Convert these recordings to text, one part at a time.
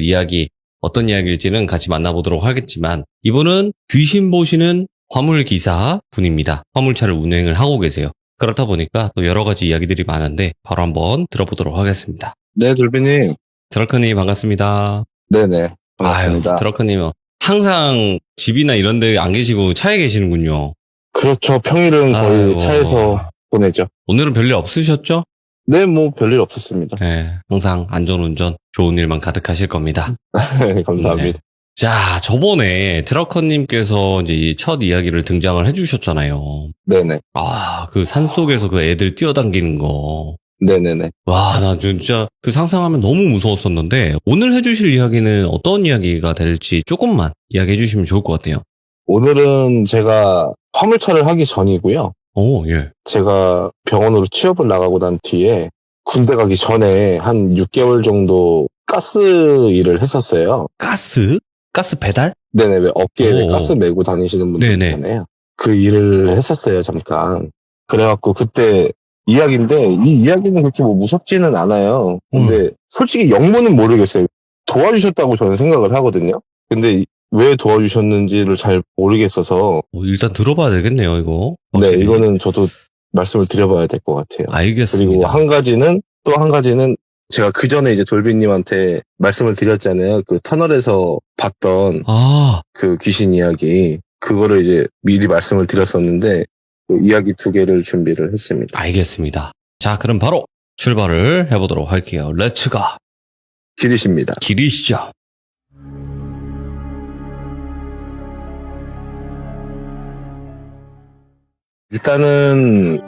이야기 어떤 이야기일지는 같이 만나보도록 하겠지만 이분은 귀신 보시는 화물기사 분입니다. 화물차를 운행을 하고 계세요. 그렇다 보니까 또 여러 가지 이야기들이 많은데 바로 한번 들어보도록 하겠습니다. 네, 돌비님. 드러커님 반갑습니다. 네네. 반갑습니다. 아유, 드러커님 항상 집이나 이런 데 안 계시고 차에 계시는군요. 그렇죠. 평일은 거의 아이고. 차에서 보내죠. 오늘은 별일 없으셨죠? 네, 뭐 별일 없었습니다. 네, 항상 안전운전 좋은 일만 가득하실 겁니다. 감사합니다. 네. 자, 저번에 드러커님께서 이제 이 첫 이야기를 등장을 해주셨잖아요. 네네. 아, 그 산속에서 그 애들 뛰어당기는 거. 네네네. 와, 나 진짜 그 상상하면 너무 무서웠었는데 오늘 해주실 이야기는 어떤 이야기가 될지 조금만 이야기해 주시면 좋을 것 같아요. 오늘은 제가 화물차를 하기 전이고요. 오, 예. 제가 병원으로 취업을 나가고 난 뒤에 군대 가기 전에 한 6개월 정도 가스 일을 했었어요. 가스? 가스 배달? 네네. 왜 어깨에 왜 오. 가스 메고 다니시는 분들 네네. 있잖아요. 그 일을 했었어요, 잠깐. 그래갖고 그때 이야기인데 이 이야기는 그렇게 뭐 무섭지는 않아요. 근데 솔직히 영문은 모르겠어요. 도와주셨다고 저는 생각을 하거든요. 근데 왜 도와주셨는지를 잘 모르겠어서 일단 들어봐야 되겠네요, 이거. 네, 확실히. 이거는 저도 말씀을 드려봐야 될 것 같아요. 알겠습니다. 그리고 또 한 가지는 제가 그 전에 이제 돌비님한테 말씀을 드렸잖아요. 그 터널에서 봤던 아, 그 귀신 이야기. 그거를 이제 미리 말씀을 드렸었는데 그 이야기 2개를 준비를 했습니다. 알겠습니다. 자, 그럼 바로 출발을 해보도록 할게요. 렛츠가. 길이십니다. 길이시죠. 일단은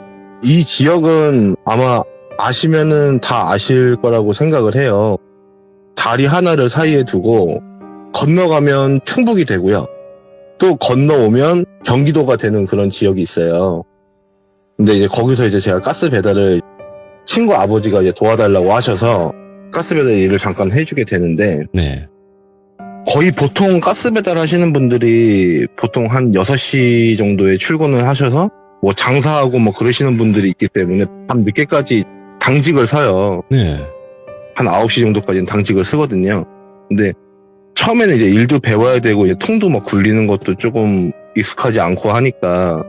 이 지역은 아마 아시면은 다 아실 거라고 생각을 해요. 다리 하나를 사이에 두고 건너가면 충북이 되고요. 또 건너오면 경기도가 되는 그런 지역이 있어요. 근데 이제 거기서 이제 제가 가스 배달을 친구 아버지가 이제 도와달라고 하셔서 가스 배달 일을 잠깐 해주게 되는데 네. 거의 보통 가스 배달 하시는 분들이 보통 한 6시 정도에 출근을 하셔서 뭐 장사하고 뭐 그러시는 분들이 있기 때문에 밤 늦게까지 당직을 서요. 네. 한 9시 정도까지는 당직을 쓰거든요. 근데 처음에는 이제 일도 배워야 되고 이제 통도 막 굴리는 것도 조금 익숙하지 않고 하니까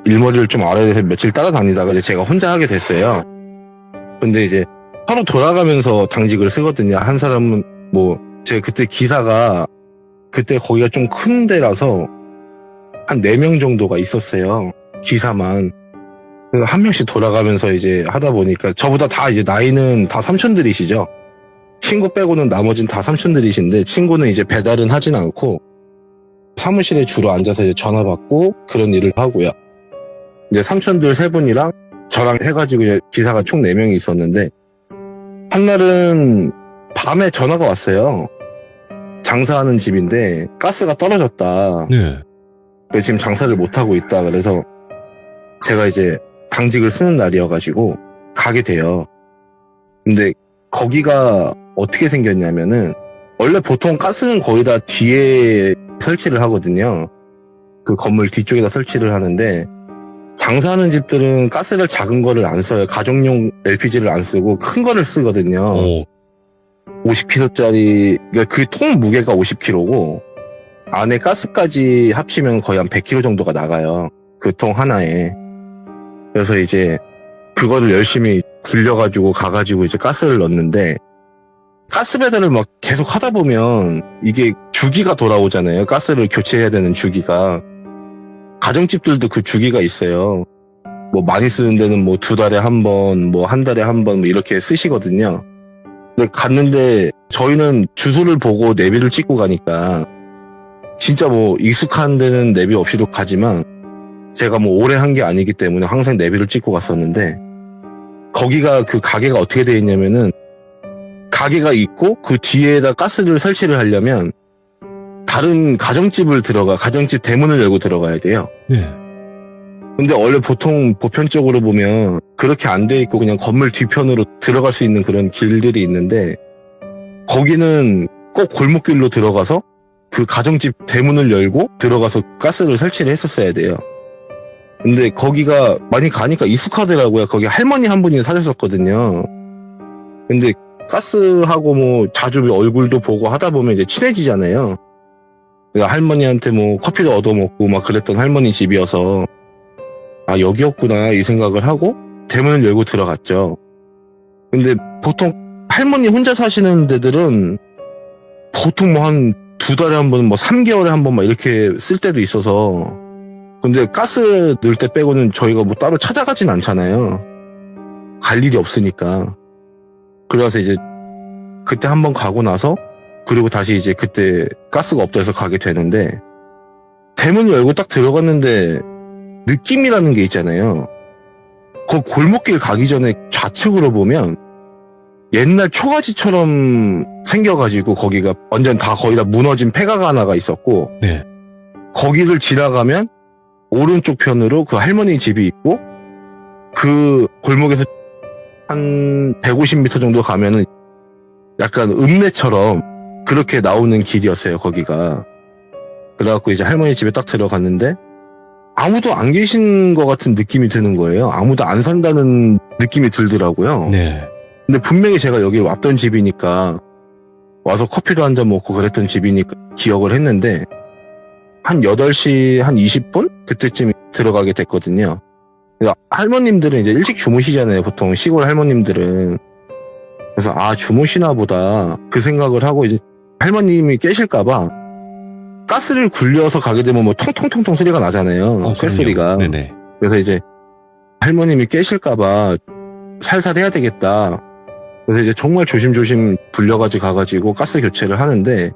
일머리를 좀 알아야 돼서 며칠 따라다니다가 이제 제가 혼자 하게 됐어요. 근데 이제 하루 돌아가면서 당직을 쓰거든요. 한 사람은 뭐 제가 그때 기사가 그때 거기가 좀 큰 데라서 한 4명 정도가 있었어요. 기사만. 그래서 한 명씩 돌아가면서 이제 하다 보니까 저보다 다 이제 나이는 다 삼촌들이시죠. 친구 빼고는 나머지는 다 삼촌들이신데 친구는 이제 배달은 하진 않고 사무실에 주로 앉아서 이제 전화 받고 그런 일을 하고요. 이제 삼촌들 3분이랑 저랑 해가지고 이제 기사가 총 4명이 있었는데 한날은 밤에 전화가 왔어요. 장사하는 집인데 가스가 떨어졌다. 네. 그래서 지금 장사를 못하고 있다. 그래서 제가 이제 당직을 쓰는 날이어가지고 가게 돼요. 근데 거기가 어떻게 생겼냐면은 원래 보통 가스는 거의 다 뒤에 설치를 하거든요. 그 건물 뒤쪽에다 설치를 하는데 장사하는 집들은 가스를 작은 거를 안 써요. 가정용 LPG를 안 쓰고 큰 거를 쓰거든요. 오, 50kg짜리 그 통 무게가 50kg고 안에 가스까지 합치면 거의 한 100kg 정도가 나가요. 그 통 하나에. 그래서 이제 그거를 열심히 굴려가지고 가가지고 이제 가스를 넣는데 가스 배달을 막 계속 하다 보면 이게 주기가 돌아오잖아요. 가스를 교체해야 되는 주기가. 가정집들도 그 주기가 있어요. 뭐 많이 쓰는 데는 뭐 2달에 한 번, 뭐 1달에 한 번 뭐 이렇게 쓰시거든요. 근데 갔는데 저희는 주소를 보고 내비를 찍고 가니까 진짜 뭐 익숙한 데는 내비 없이도 가지만 제가 뭐 오래 한 게 아니기 때문에 항상 내비를 찍고 갔었는데 거기가 그 가게가 어떻게 돼 있냐면은 가게가 있고 그 뒤에다 가스를 설치를 하려면 다른 가정집 대문을 열고 들어가야 돼요. 네. 근데 원래 보통 보편적으로 보면 그렇게 안 돼 있고 그냥 건물 뒤편으로 들어갈 수 있는 그런 길들이 있는데 거기는 꼭 골목길로 들어가서 그 가정집 대문을 열고 들어가서 가스를 설치를 했었어야 돼요. 근데 거기가 많이 가니까 익숙하더라고요. 거기 할머니 한 분이 사셨었거든요. 근데 가스하고 뭐 자주 얼굴도 보고 하다 보면 이제 친해지잖아요. 그러니까 할머니한테 뭐 커피도 얻어먹고 막 그랬던 할머니 집이어서 아, 여기였구나 이 생각을 하고 대문을 열고 들어갔죠. 근데 보통 할머니 혼자 사시는 데들은 보통 뭐 한 2달에 한 번, 뭐 3개월에 한 번 막 이렇게 쓸 때도 있어서 근데 가스 넣을 때 빼고는 저희가 뭐 따로 찾아가진 않잖아요. 갈 일이 없으니까. 그래서 이제 그때 한 번 가고 나서 그리고 다시 이제 그때 가스가 없다 해서 가게 되는데 대문 열고 딱 들어갔는데 느낌이라는 게 있잖아요. 그 골목길 가기 전에 좌측으로 보면 옛날 초가지처럼 생겨가지고 거기가 완전 다 거의 다 무너진 폐가가 하나가 있었고 네. 거기를 지나가면 오른쪽 편으로 그 할머니 집이 있고 그 골목에서 한 150m 정도 가면은 약간 읍내처럼 그렇게 나오는 길이었어요, 거기가. 그래갖고 이제 할머니 집에 딱 들어갔는데 아무도 안 계신 것 같은 느낌이 드는 거예요. 아무도 안 산다는 느낌이 들더라고요. 네. 근데 분명히 제가 여기 왔던 집이니까 와서 커피도 한 잔 먹고 그랬던 집이니까 기억을 했는데 한 8시 한 20분? 그때쯤 들어가게 됐거든요. 그래서 할머님들은 이제 일찍 주무시잖아요. 보통 시골 할머님들은. 그래서 아, 주무시나 보다 그 생각을 하고 이제 할머님이 깨실까봐 가스를 굴려서 가게 되면 뭐 통통통통 소리가 나잖아요. 쇳소리가. 네네. 그래서 이제 할머님이 깨실까봐 살살 해야 되겠다. 그래서 이제 정말 조심조심 굴려가지고 가가지고 가스 교체를 하는데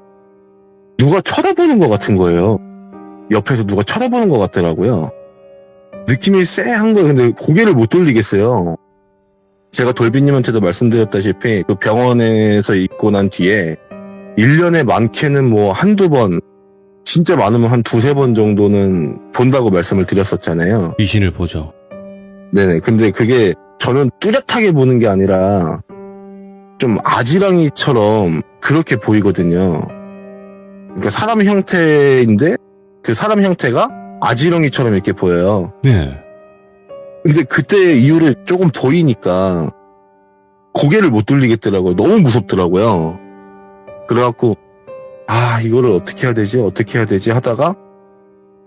누가 쳐다보는 것 같은 거예요. 옆에서 누가 쳐다보는 것 같더라고요. 느낌이 쎄한 거예요. 근데 고개를 못 돌리겠어요. 제가 돌비님한테도 말씀드렸다시피 그 병원에서 있고 난 뒤에 1년에 많게는 뭐 한두 번, 진짜 많으면 한 2-3번 정도는 본다고 말씀을 드렸었잖아요. 귀신을 보죠. 네네. 근데 그게 저는 뚜렷하게 보는 게 아니라 좀 아지랑이처럼 그렇게 보이거든요. 그러니까 사람 형태인데 그 사람 형태가 아지랑이처럼 이렇게 보여요. 네. 근데 그때 이유를 조금 보이니까 고개를 못 돌리겠더라고요. 너무 무섭더라고요. 그래갖고 아, 이거를 어떻게 해야 되지 하다가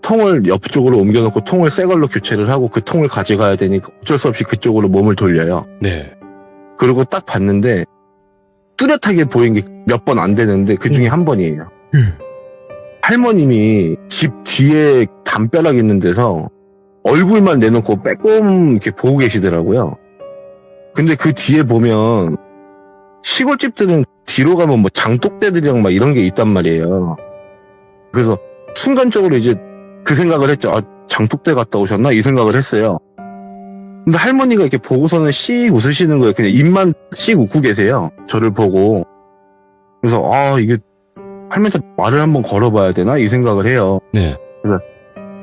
통을 옆쪽으로 옮겨놓고 통을 새 걸로 교체를 하고 그 통을 가져가야 되니까 어쩔 수 없이 그쪽으로 몸을 돌려요. 네. 그리고 딱 봤는데 뚜렷하게 보인 게 몇 번 안 되는데 그 중에 한 번이에요. 할머님이 집 뒤에 담벼락 있는 데서 얼굴만 내놓고 빼꼼 이렇게 보고 계시더라고요. 근데 그 뒤에 보면 시골집들은 뒤로 가면 뭐 장독대들이랑 막 이런 게 있단 말이에요. 그래서 순간적으로 이제 그 생각을 했죠. 아, 장독대 갔다 오셨나? 이 생각을 했어요. 근데 할머니가 이렇게 보고서는 씩 웃으시는 거예요. 그냥 입만 씩 웃고 계세요. 저를 보고. 그래서 아, 이게 할머니한테 말을 한번 걸어봐야 되나? 이 생각을 해요. 네.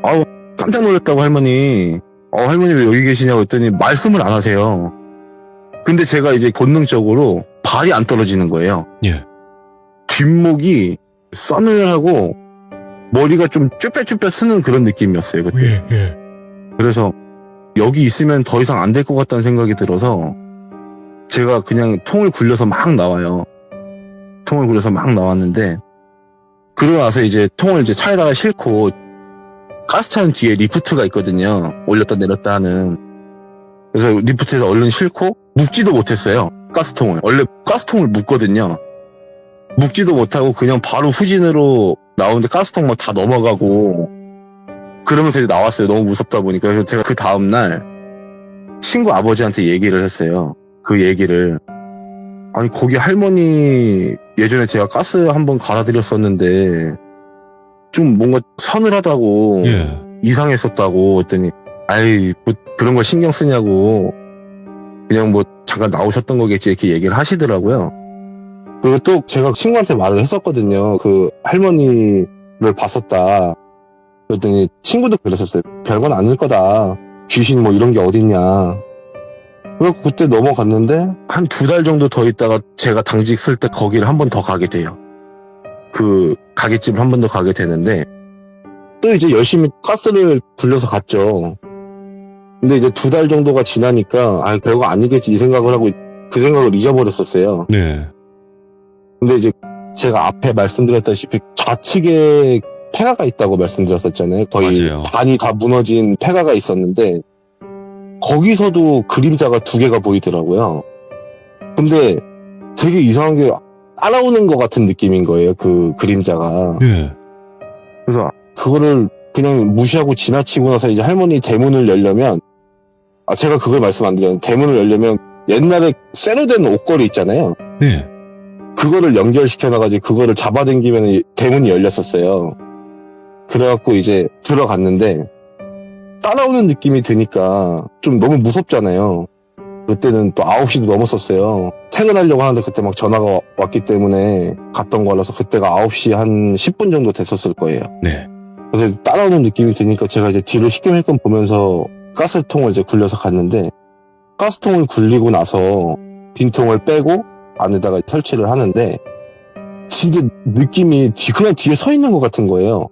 아우, 깜짝 놀랐다고 할머니. 할머니 왜 여기 계시냐고 했더니 말씀을 안 하세요. 근데 제가 이제 본능적으로 발이 안 떨어지는 거예요. 예. 뒷목이 서늘하고 머리가 좀 쭈뼛쭈뼛 쓰는 그런 느낌이었어요. 그때. 예. 그래서 여기 있으면 더 이상 안 될 것 같다는 생각이 들어서 제가 그냥 통을 굴려서 막 나와요. 통을 굴려서 막 나왔는데 그러고 나서 이제 통을 이제 차에다가 싣고 가스차는 뒤에 리프트가 있거든요. 올렸다 내렸다 하는. 그래서 리프트에다 얼른 싣고 묶지도 못했어요. 가스통을. 원래 가스통을 묶거든요. 묶지도 못하고 그냥 바로 후진으로 나오는데 가스통 막 다 넘어가고 그러면서 이제 나왔어요. 너무 무섭다 보니까. 그래서 제가 그 다음날 친구 아버지한테 얘기를 했어요. 그 얘기를. 아니, 거기 할머니 예전에 제가 가스 한번 갈아드렸었는데 좀 뭔가 서늘하다고 예. 이상했었다고 했더니 아이, 뭐 그런 걸 신경 쓰냐고 그냥 뭐 잠깐 나오셨던 거겠지 이렇게 얘기를 하시더라고요. 그리고 또 제가 친구한테 말을 했었거든요. 그 할머니를 봤었다. 그랬더니 친구도 그랬었어요. 별건 아닐 거다. 귀신 뭐 이런 게 어딨냐. 그래서 그때 넘어갔는데 한 2달 정도 더 있다가 제가 당직 쓸 때 거기를 한 번 더 가게 돼요. 그 가게집을 한 번 더 가게 되는데 또 이제 열심히 가스를 굴려서 갔죠. 근데 이제 2달 정도가 지나니까 아, 별거 아니겠지 이 생각을 하고 그 생각을 잊어버렸었어요. 네. 근데 이제 제가 앞에 말씀드렸다시피 좌측에 폐가가 있다고 말씀드렸었잖아요. 거의 맞아요. 반이 다 무너진 폐가가 있었는데 거기서도 그림자가 2개가 보이더라고요. 근데 되게 이상한 게 따라오는 것 같은 느낌인 거예요. 그 그림자가. 네. 그래서 그거를 그냥 무시하고 지나치고 나서 이제 할머니 대문을 열려면 제가 그걸 말씀 안 드렸는데 대문을 열려면 옛날에 쇠로 된 옷걸이 있잖아요. 네. 그거를 연결시켜놔가지고 그거를 잡아당기면 대문이 열렸었어요. 그래갖고 이제 들어갔는데 따라오는 느낌이 드니까 좀 너무 무섭잖아요. 그때는 또 9시도 넘었었어요. 퇴근하려고 하는데 그때 막 전화가 왔기 때문에 갔던 거라서 그때가 9시 한 10분 정도 됐었을 거예요. 네. 그래서 따라오는 느낌이 드니까 제가 이제 뒤를 희끔희끔 보면서 가스통을 이제 굴려서 갔는데 가스통을 굴리고 나서 빈통을 빼고 안에다가 설치를 하는데 진짜 느낌이 그냥 뒤에 서 있는 것 같은 거예요.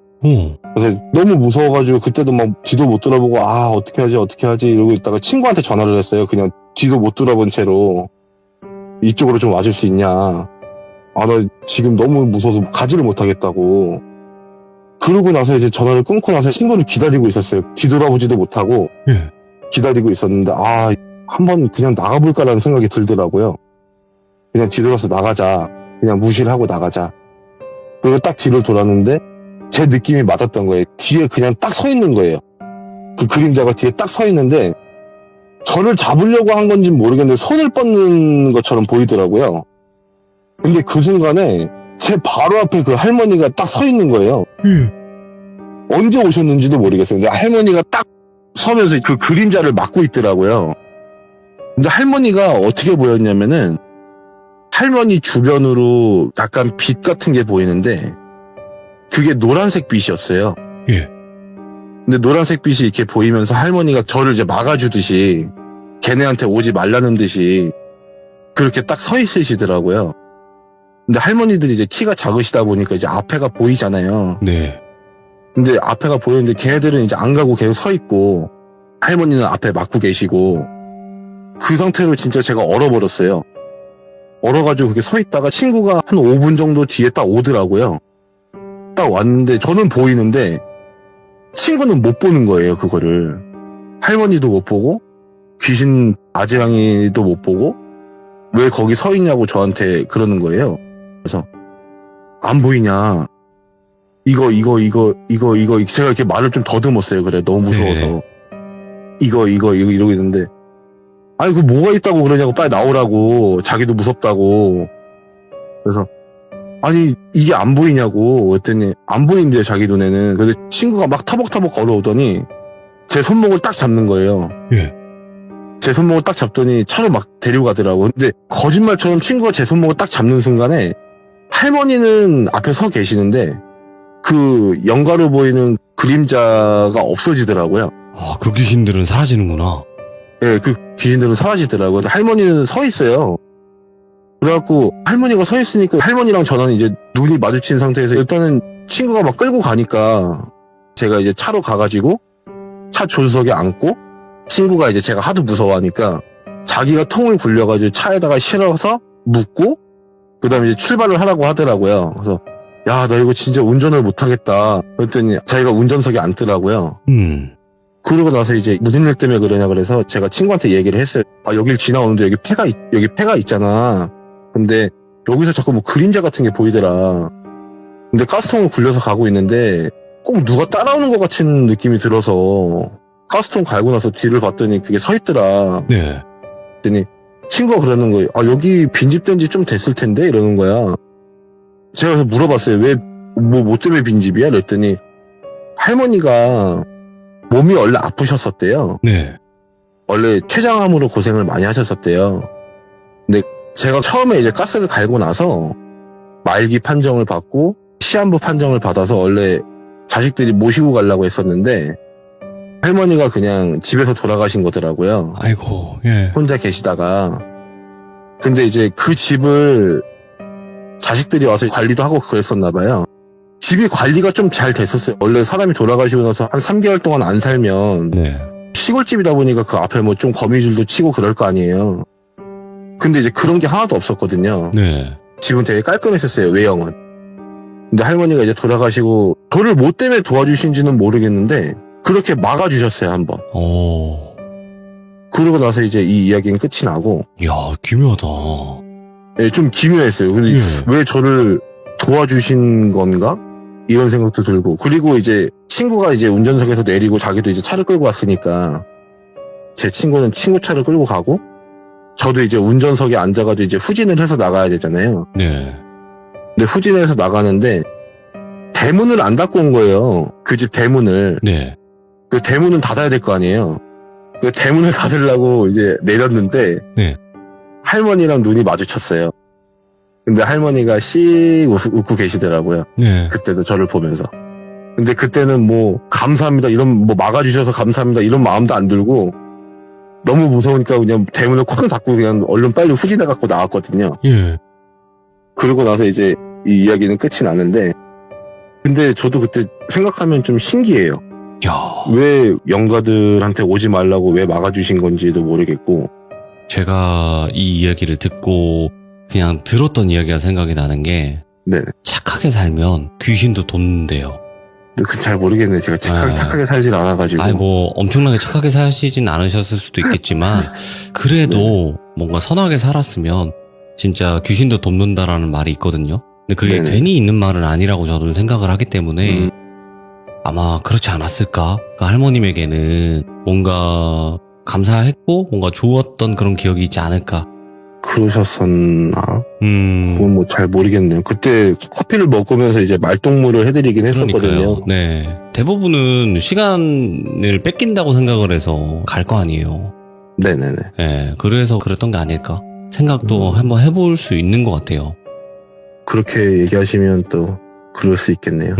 그래서 너무 무서워가지고 그때도 막 뒤도 못 돌아보고 어떻게 하지 이러고 있다가 친구한테 전화를 했어요. 그냥 뒤도 못 돌아본 채로 이쪽으로 좀 와줄 수 있냐. 나 지금 너무 무서워서 가지를 못하겠다고. 그러고 나서 이제 전화를 끊고 나서 친구를 기다리고 있었어요. 뒤돌아보지도 못하고 예. 기다리고 있었는데 한번 그냥 나가볼까라는 생각이 들더라고요. 그냥 뒤돌아서 나가자. 그냥 무시를 하고 나가자. 그리고 딱 뒤를 돌았는데 제 느낌이 맞았던 거예요. 뒤에 그냥 딱 서 있는 거예요. 그 그림자가 뒤에 딱 서 있는데 저를 잡으려고 한 건지 모르겠는데 손을 뻗는 것처럼 보이더라고요. 근데 그 순간에 제 바로 앞에 그 할머니가 딱 서 있는 거예요. 언제 오셨는지도 모르겠어요. 근데 할머니가 딱 서면서 그 그림자를 막고 있더라고요. 근데 할머니가 어떻게 보였냐면은 할머니 주변으로 약간 빛 같은 게 보이는데 그게 노란색 빛이었어요. 예. 근데 노란색 빛이 이렇게 보이면서 할머니가 저를 이제 막아주듯이 걔네한테 오지 말라는 듯이 그렇게 딱 서 있으시더라고요. 근데 할머니들이 이제 키가 작으시다 보니까 이제 앞에가 보이잖아요. 네. 근데 앞에가 보이는데 걔네들은 이제 안 가고 계속 서 있고 할머니는 앞에 막고 계시고 그 상태로 진짜 제가 얼어버렸어요. 얼어가지고 그렇게 서 있다가 친구가 한 5분 정도 뒤에 딱 오더라고요. 딱 왔는데 저는 보이는데 친구는 못 보는 거예요, 그거를. 할머니도 못 보고 귀신 아지랑이도 못 보고 왜 거기 서 있냐고 저한테 그러는 거예요. 그래서 안 보이냐. 이거 제가 이렇게 말을 좀 더듬었어요. 그래 너무 무서워서. 네. 이거 이러고 있는데 아니 그 뭐가 있다고 그러냐고 빨리 나오라고 자기도 무섭다고. 그래서 아니 이게 안 보이냐고 그랬더니 안 보인대요 자기 눈에는. 근데 친구가 막 터벅터벅 걸어오더니 제 손목을 딱 잡는 거예요. 예. 제 손목을 딱 잡더니 차로 막 데려가더라고. 근데 거짓말처럼 친구가 제 손목을 딱 잡는 순간에 할머니는 앞에 서 계시는데 그 영가로 보이는 그림자가 없어지더라고요. 그 귀신들은 사라지는구나. 예, 그 귀신들은 사라지더라고요. 근데 할머니는 서 있어요. 그래갖고 할머니가 서 있으니까 할머니랑 저는 이제 눈이 마주친 상태에서 일단은 친구가 막 끌고 가니까 제가 이제 차로 가가지고 차 조수석에 앉고 친구가 이제 제가 하도 무서워하니까 자기가 통을 굴려가지고 차에다가 실어서 묻고 그 다음에 이제 출발을 하라고 하더라고요. 그래서 야, 나 이거 진짜 운전을 못하겠다. 그랬더니 자기가 운전석에 앉더라고요. 그러고 나서 이제 무슨 일 때문에 그러냐 그래서 제가 친구한테 얘기를 했어요. 여길 지나오는데 여기 폐가 있잖아. 근데 여기서 자꾸 뭐 그림자 같은 게 보이더라. 근데 가스통을 굴려서 가고 있는데 꼭 누가 따라오는 것 같은 느낌이 들어서 가스통 갈고 나서 뒤를 봤더니 그게 서 있더라. 네. 그랬더니 친구가 그러는 거예요. 여기 빈집된 지 좀 됐을 텐데 이러는 거야. 제가 그래서 물어봤어요. 왜 뭐 때문에 빈집이야? 그랬더니 할머니가 몸이 원래 아프셨었대요. 네. 원래 췌장암으로 고생을 많이 하셨었대요. 근데 제가 처음에 이제 가스를 갈고 나서 말기 판정을 받고 시한부 판정을 받아서 원래 자식들이 모시고 가려고 했었는데 할머니가 그냥 집에서 돌아가신 거더라고요. 아이고, 예. 혼자 계시다가. 근데 이제 그 집을 자식들이 와서 관리도 하고 그랬었나 봐요. 집이 관리가 좀 잘 됐었어요. 원래 사람이 돌아가시고 나서 한 3개월 동안 안 살면 네. 시골집이다 보니까 그 앞에 뭐 좀 거미줄도 치고 그럴 거 아니에요. 근데 이제 그런 게 하나도 없었거든요. 네. 집은 되게 깔끔했었어요, 외형은. 근데 할머니가 이제 돌아가시고 저를 뭐 때문에 도와주신지는 모르겠는데 그렇게 막아주셨어요, 한번. 그러고 나서 이제 이 이야기는 끝이 나고. 야, 기묘하다. 예, 좀 기묘했어요. 근데 왜 저를 도와주신 건가? 이런 생각도 들고. 그리고 이제 친구가 이제 운전석에서 내리고 자기도 이제 차를 끌고 왔으니까 제 친구는 친구 차를 끌고 가고 저도 이제 운전석에 앉아가지고 이제 후진을 해서 나가야 되잖아요. 네. 근데 후진을 해서 나가는데 대문을 안 닫고 온 거예요. 그 집 대문을. 네. 그 대문은 닫아야 될 거 아니에요. 그 대문을 닫으려고 이제 내렸는데 네. 할머니랑 눈이 마주쳤어요. 근데 할머니가 씩 웃고 계시더라고요. 네. 그때도 저를 보면서. 근데 그때는 뭐 감사합니다 이런 뭐 막아주셔서 감사합니다 이런 마음도 안 들고 너무 무서우니까 그냥 대문을 콱 닫고 그냥 얼른 빨리 후진해 갖고 나왔거든요. 예. 그러고 나서 이제 이 이야기는 끝이 나는데 근데 저도 그때 생각하면 좀 신기해요. 야. 왜 영가들한테 오지 말라고 왜 막아주신 건지도 모르겠고. 제가 이 이야기를 듣고 그냥 들었던 이야기가 생각이 나는 게 네. 착하게 살면 귀신도 돕는데요. 잘 모르겠네요. 제가 착하게 살질 않아가지고. 아니 뭐 엄청나게 착하게 사시진 않으셨을 수도 있겠지만 그래도 뭔가 선하게 살았으면 진짜 귀신도 돕는다라는 말이 있거든요. 근데 그게 네네. 괜히 있는 말은 아니라고 저는 생각을 하기 때문에 아마 그렇지 않았을까? 그러니까 할머님에게는 뭔가 감사했고 뭔가 좋았던 그런 기억이 있지 않을까? 그러셨었나? 그건 뭐 잘 모르겠네요. 그때 커피를 먹으면서 이제 말동무를 해드리긴 했었거든요. 그러니까요. 네. 대부분은 시간을 뺏긴다고 생각을 해서 갈 거 아니에요. 네네네. 네. 그래서 그랬던 게 아닐까? 생각도 한번 해볼 수 있는 것 같아요. 그렇게 얘기하시면 또 그럴 수 있겠네요.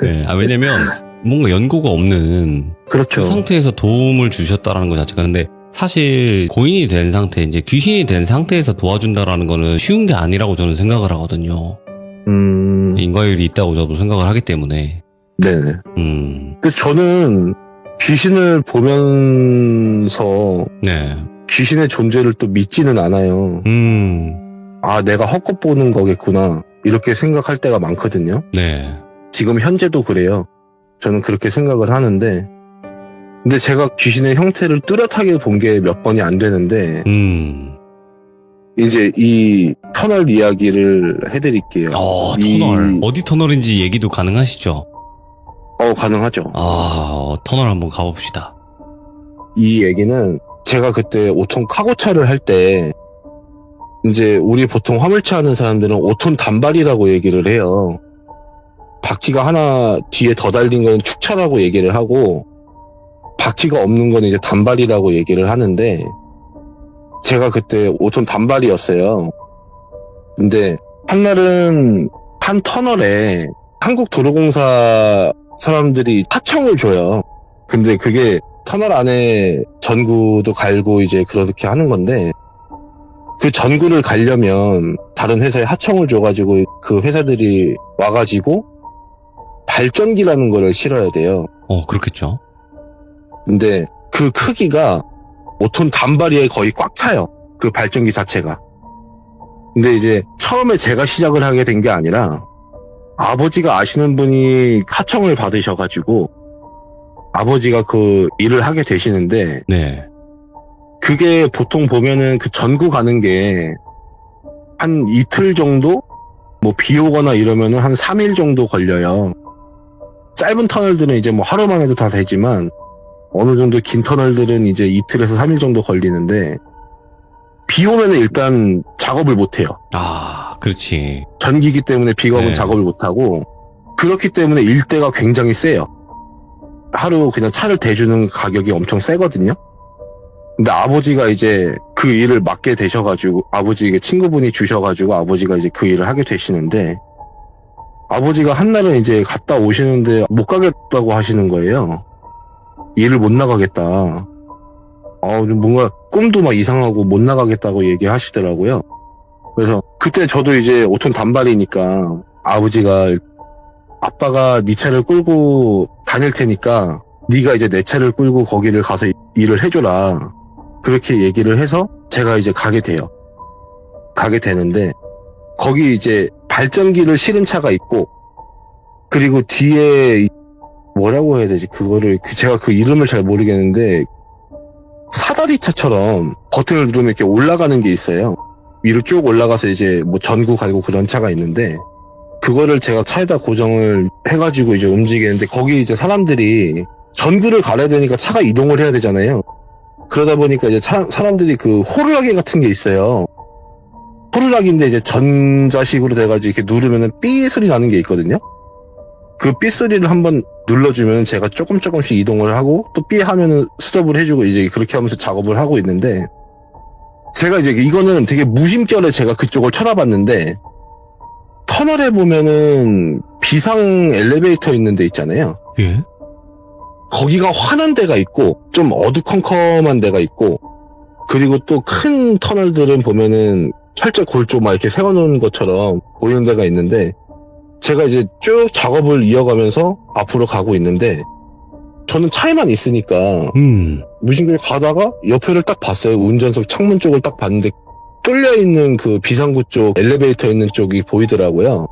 네. 왜냐면 뭔가 연고가 없는 그렇죠. 그 상태에서 도움을 주셨다라는 것 자체가 근데 사실 고인이 된 상태, 이제 귀신이 된 상태에서 도와준다라는 거는 쉬운 게 아니라고 저는 생각을 하거든요. 인과율이 있다고 저도 생각을 하기 때문에. 네네. 근데 저는 귀신을 보면서 네. 귀신의 존재를 또 믿지는 않아요. 아, 내가 헛것 보는 거겠구나. 이렇게 생각할 때가 많거든요. 네. 지금 현재도 그래요. 저는 그렇게 생각을 하는데 근데 제가 귀신의 형태를 뚜렷하게 본 게 몇 번이 안 되는데 이제 이 터널 이야기를 해드릴게요. 터널. 어디 터널인지 얘기도 가능하시죠? 가능하죠. 터널 한번 가봅시다. 이 얘기는 제가 그때 5톤 카고차를 할 때 이제 우리 보통 화물차 하는 사람들은 5톤 단발이라고 얘기를 해요. 바퀴가 하나 뒤에 더 달린 건 축차라고 얘기를 하고 바퀴가 없는 건 이제 단발이라고 얘기를 하는데 제가 그때 5톤 단발이었어요. 근데 한날은 한 터널에 한국도로공사 사람들이 하청을 줘요. 근데 그게 터널 안에 전구도 갈고 이제 그렇게 하는 건데 그 전구를 갈려면 다른 회사에 하청을 줘가지고 그 회사들이 와가지고 발전기라는 거를 실어야 돼요. 그렇겠죠. 근데 그 크기가 5톤 단발이에 거의 꽉 차요. 그 발전기 자체가. 근데 이제 처음에 제가 시작을 하게 된 게 아니라 아버지가 아시는 분이 하청을 받으셔가지고 아버지가 그 일을 하게 되시는데 네. 그게 보통 보면은 그 전구 가는 게 한 이틀 정도? 뭐 비 오거나 이러면은 한 3일 정도 걸려요. 짧은 터널들은 이제 뭐 하루만 해도 다 되지만 어느 정도 긴 터널들은 이제 이틀에서 3일 정도 걸리는데 비 오면은 일단 작업을 못 해요. 그렇지. 전기기 때문에 비가 오면 네. 작업을 못 하고 그렇기 때문에 일대가 굉장히 세요. 하루 그냥 차를 대주는 가격이 엄청 세거든요. 근데 아버지가 이제 그 일을 맡게 되셔가지고 아버지에게 친구분이 주셔가지고 아버지가 이제 그 일을 하게 되시는데 아버지가 한날은 이제 갔다 오시는데 못 가겠다고 하시는 거예요. 일을 못 나가겠다. 뭔가 꿈도 막 이상하고 못 나가겠다고 얘기하시더라고요. 그래서 그때 저도 이제 5톤 단발이니까 아버지가 아빠가 네 차를 끌고 다닐 테니까 네가 이제 내 차를 끌고 거기를 가서 일을 해줘라. 그렇게 얘기를 해서 제가 이제 가게 돼요. 가게 되는데 거기 이제 발전기를 실은 차가 있고 그리고 뒤에 뭐라고 해야 되지? 그거를 제가 그 이름을 잘 모르겠는데 사다리 차처럼 버튼을 누르면 이렇게 올라가는 게 있어요. 위로 쭉 올라가서 이제 뭐 전구 갈고 그런 차가 있는데 그거를 제가 차에다 고정을 해가지고 이제 움직이는데 거기 이제 사람들이 전구를 갈아야 되니까 차가 이동을 해야 되잖아요. 그러다 보니까 이제 사람들이 그 호루라기 같은 게 있어요. 호루라기인데 이제 전자식으로 돼가지고 이렇게 누르면은 삐 소리 나는 게 있거든요. 그 삐 소리를 한번 눌러주면 제가 조금씩 이동을 하고 또 삐 하면은 스톱을 해주고 이제 그렇게 하면서 작업을 하고 있는데 제가 이제 이거는 되게 무심결에 제가 그쪽을 쳐다봤는데 터널에 보면은 비상 엘리베이터 있는 데 있잖아요. 예. 거기가 환한 데가 있고 좀 어두컴컴한 데가 있고 그리고 또 큰 터널들은 보면은 철제 골조 막 이렇게 세워놓은 것처럼 보이는 데가 있는데 제가 이제 쭉 작업을 이어가면서 앞으로 가고 있는데 저는 차에만 있으니까 무심결에 가다가 옆에를 딱 봤어요. 운전석 창문 쪽을 딱 봤는데 뚫려있는 그 비상구 쪽 엘리베이터 있는 쪽이 보이더라고요.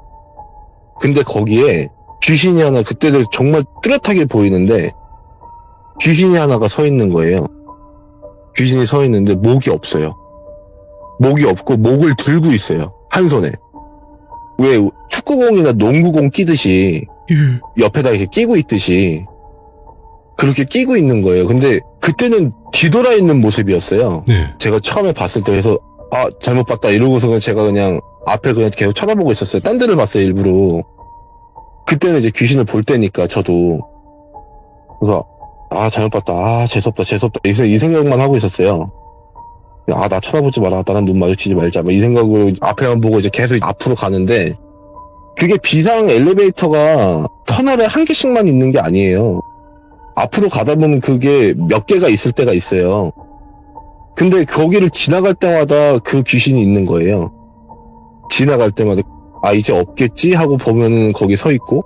근데 거기에 귀신이 하나 그때도 정말 뚜렷하게 보이는데 귀신이 하나가 서 있는 거예요. 귀신이 서 있는데 목이 없어요. 목이 없고 목을 들고 있어요. 한 손에. 왜 축구공이나 농구공 끼듯이 옆에다 이렇게 끼고 있듯이 그렇게 끼고 있는 거예요. 근데 그때는 뒤돌아 있는 모습이었어요. 네. 제가 처음에 봤을 때 그래서 잘못 봤다 이러고서 제가 그냥 앞에 그냥 계속 쳐다보고 있었어요. 딴 데를 봤어요, 일부러. 그때는 이제 귀신을 볼 때니까 저도. 그래서 잘못 봤다. 재수없다. 이 생각만 하고 있었어요. 나 쳐다보지 마라. 나랑 눈 마주치지 말자. 이 생각으로 앞에만 보고 이제 계속 앞으로 가는데 그게 비상 엘리베이터가 터널에 한 개씩만 있는 게 아니에요. 앞으로 가다 보면 그게 몇 개가 있을 때가 있어요. 근데 거기를 지나갈 때마다 그 귀신이 있는 거예요. 지나갈 때마다 이제 없겠지 하고 보면은 거기 서 있고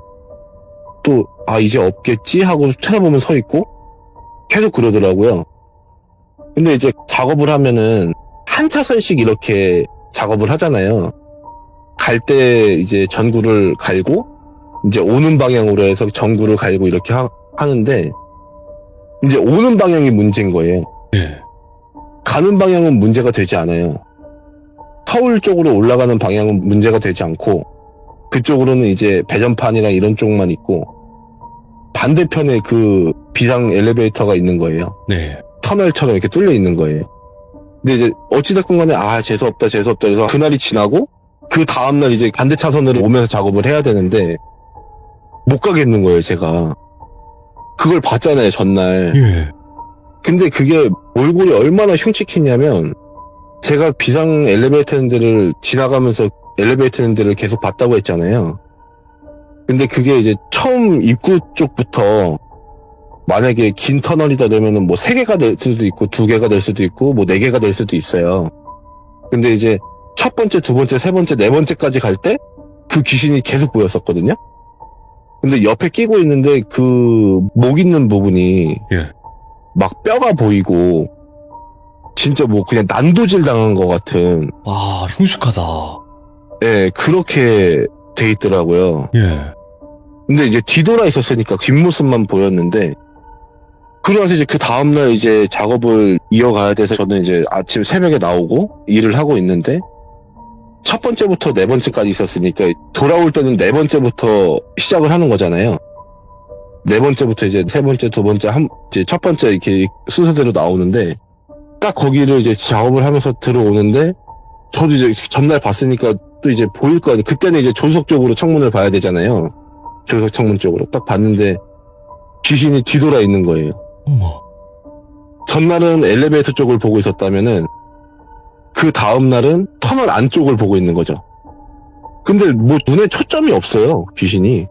또 이제 없겠지 하고 쳐다보면 서 있고 계속 그러더라고요. 근데 이제 작업을 하면은 한 차선씩 이렇게 작업을 하잖아요. 갈 때 이제 전구를 갈고 이제 오는 방향으로 해서 전구를 갈고 이렇게 하는데 이제 오는 방향이 문제인 거예요. 네. 가는 방향은 문제가 되지 않아요. 서울 쪽으로 올라가는 방향은 문제가 되지 않고 그쪽으로는 이제 배전판이랑 이런 쪽만 있고 반대편에 그 비상 엘리베이터가 있는 거예요. 네. 터널처럼 이렇게 뚫려 있는 거예요. 근데 이제 어찌됐건 간에 재수없다 해서 그날이 지나고 그 다음날 이제 반대 차선으로 오면서 작업을 해야 되는데 못 가겠는 거예요, 제가. 그걸 봤잖아요, 전날. 예. 근데 그게 몰골이 얼마나 흉측했냐면 제가 비상 엘리베이터들을 지나가면서 엘리베이터들을 계속 봤다고 했잖아요. 근데 그게 이제 처음 입구 쪽부터 만약에 긴 터널이다 그러면은 뭐 3개가 될 수도 있고 2개가 될 수도 있고 뭐 4개가 될 수도 있어요. 근데 이제 첫 번째, 두 번째, 세 번째, 네 번째까지 갈 때 그 귀신이 계속 보였었거든요. 근데 옆에 끼고 있는데 그 목 있는 부분이 예. 막 뼈가 보이고 진짜 뭐 그냥 난도질 당한 것 같은 흉측하다. 그렇게 돼 있더라고요. 예. 근데 이제 뒤돌아 있었으니까 뒷모습만 보였는데 그러면서 이제 그 다음날 이제 작업을 이어가야 돼서 저는 이제 아침 새벽에 나오고 일을 하고 있는데 첫 번째부터 네 번째까지 있었으니까 돌아올 때는 네 번째부터 시작을 하는 거잖아요. 네 번째부터 이제 세 번째, 두 번째, 이제 첫 번째 이렇게 순서대로 나오는데 딱 거기를 이제 작업을 하면서 들어오는데 저도 이제 전날 봤으니까 또 이제 보일 거 아니에요. 그때는 이제 조수석 쪽으로 창문을 봐야 되잖아요. 조수석 창문 쪽으로 딱 봤는데 귀신이 뒤돌아 있는 거예요. 어머. 전날은 엘리베이터 쪽을 보고 있었다면은 그 다음날은 터널 안쪽을 보고 있는 거죠. 근데 뭐 눈에 초점이 없어요, 귀신이.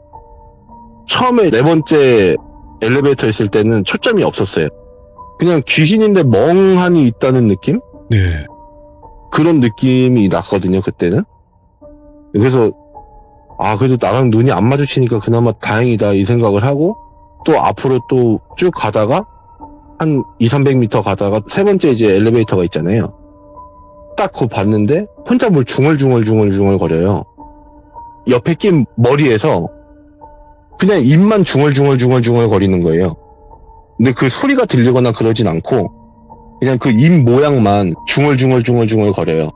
처음에 네 번째 엘리베이터 있을 때는 초점이 없었어요. 그냥 귀신인데 멍하니 있다는 느낌? 네. 그런 느낌이 났거든요, 그때는. 그래서 그래도 나랑 눈이 안 마주치니까 그나마 다행이다 이 생각을 하고 또 앞으로 또 쭉 가다가 한 200~300m 가다가 세 번째 이제 엘리베이터가 있잖아요. 딱 그거 봤는데 혼자 뭘 중얼중얼 거려요. 옆에 낀 머리에서 그냥 입만 중얼중얼 거리는 거예요. 근데 그 소리가 들리거나 그러진 않고 그냥 그 입 모양만 중얼중얼 거려요.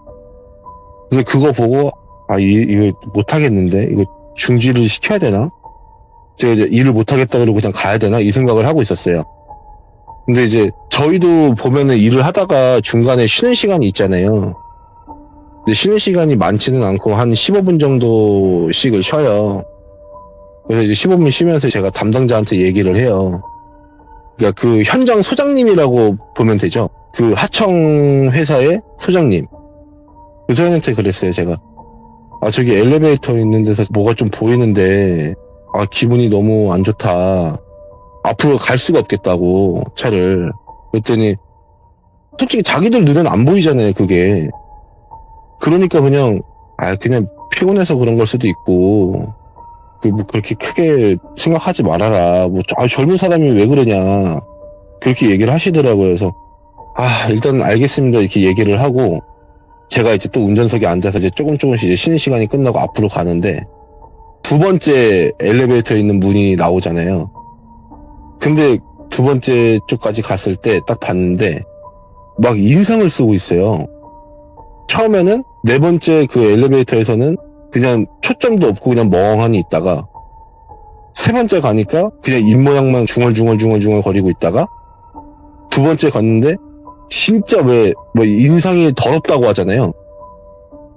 그래서 그거 보고 이거 못하겠는데 이거 중지를 시켜야 되나? 제가 이제 일을 못하겠다 그러고 그냥 가야 되나? 이 생각을 하고 있었어요. 근데 이제 저희도 보면은 일을 하다가 중간에 쉬는 시간이 있잖아요. 근데 쉬는 시간이 많지는 않고 한 15분 정도씩을 쉬어요. 그래서 이제 15분 쉬면서 제가 담당자한테 얘기를 해요. 그러니까 그 현장 소장님이라고 보면 되죠. 그 하청 회사의 소장님. 그 소장님한테 그랬어요, 제가. 저기 엘리베이터 있는 데서 뭐가 좀 보이는데, 기분이 너무 안 좋다. 앞으로 갈 수가 없겠다고, 차를. 그랬더니, 솔직히 자기들 눈엔 안 보이잖아요, 그게. 그러니까 그냥 피곤해서 그런 걸 수도 있고, 뭐 그렇게 크게 생각하지 말아라. 젊은 사람이 왜 그러냐. 그렇게 얘기를 하시더라고요. 그래서, 일단 알겠습니다. 이렇게 얘기를 하고, 제가 이제 또 운전석에 앉아서 이제 조금씩 이제 쉬는 시간이 끝나고 앞으로 가는데, 두 번째 엘리베이터에 있는 문이 나오잖아요. 근데 두 번째 쪽까지 갔을 때 딱 봤는데, 막 인상을 쓰고 있어요. 처음에는 네 번째 그 엘리베이터에서는 그냥 초점도 없고 그냥 멍하니 있다가, 세 번째 가니까 그냥 입모양만 중얼중얼 거리고 있다가, 두 번째 갔는데 진짜 인상이 더럽다고 하잖아요.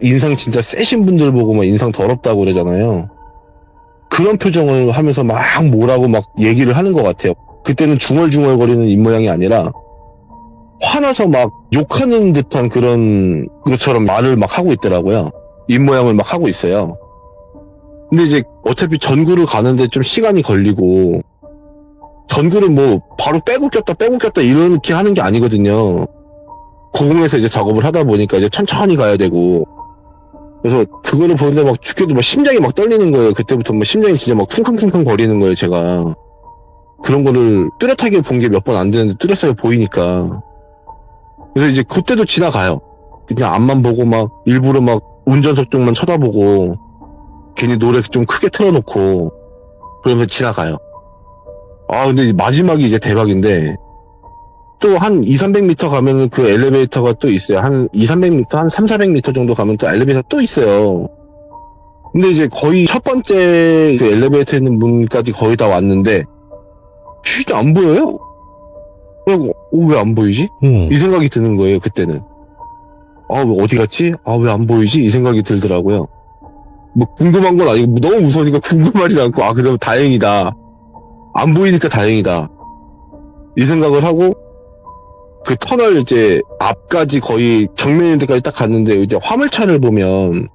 인상 진짜 세신 분들 보고 막 인상 더럽다고 그러잖아요. 그런 표정을 하면서 막 뭐라고 막 얘기를 하는 것 같아요. 그때는 중얼중얼 거리는 입모양이 아니라 화나서 막 욕하는 듯한 그런 것처럼 말을 막 하고 있더라고요. 입모양을 막 하고 있어요. 근데 이제 어차피 전구를 가는데 좀 시간이 걸리고, 전구를 뭐 바로 빼고 꼈다 이렇게 하는 게 아니거든요. 고공에서 이제 작업을 하다 보니까 이제 천천히 가야 되고, 그래서 그거를 보는데 막 죽겠도 막 심장이 막 떨리는 거예요. 그때부터 막 심장이 진짜 막 쿵쾅쿵쾅 거리는 거예요, 제가. 그런 거를 뚜렷하게 본 게 몇 번 안 되는데 뚜렷하게 보이니까. 그래서 이제 그때도 지나가요. 그냥 앞만 보고 막 일부러 막 운전석 쪽만 쳐다보고 괜히 노래 좀 크게 틀어놓고 그러면서 지나가요. 근데 마지막이 이제 대박인데, 또 한 200-300m 가면은 그 엘리베이터가 또 있어요. 한 200-300m, 한 300-400m 정도 가면 또 엘리베이터 또 있어요. 근데 이제 거의 첫 번째 그 엘리베이터에 있는 문까지 거의 다 왔는데, 진짜 안 보여요? 그리고, 왜 안 보이지? 이 생각이 드는 거예요, 그때는. 왜 어디 갔지? 왜 안 보이지? 이 생각이 들더라고요. 뭐 궁금한 건 아니고, 너무 무서우니까 궁금하지 않고, 그래도 다행이다. 안 보이니까 다행이다. 이 생각을 하고, 그 터널 이제 앞까지 거의 정면 있는 데까지 딱 갔는데, 이제 화물차를 보면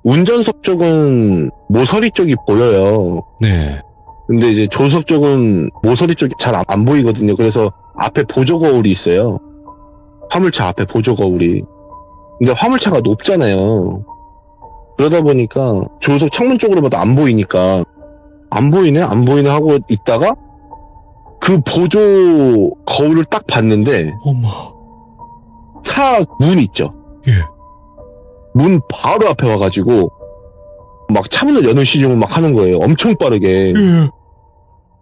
운전석 쪽은 모서리 쪽이 보여요. 네. 근데 이제 조수석 쪽은 모서리 쪽이 잘 안 보이거든요. 그래서 앞에 보조 거울이 있어요. 화물차 앞에 보조 거울이. 근데 화물차가 높잖아요. 그러다 보니까 조수석 창문 쪽으로 봐도 안 보이니까, 안 보이네 하고 있다가 그 보조 거울을 딱 봤는데, 어머. 차 문 있죠? 예. 문 바로 앞에 와가지고 막 차문을 여는 시중을 막 하는 거예요. 엄청 빠르게. 예.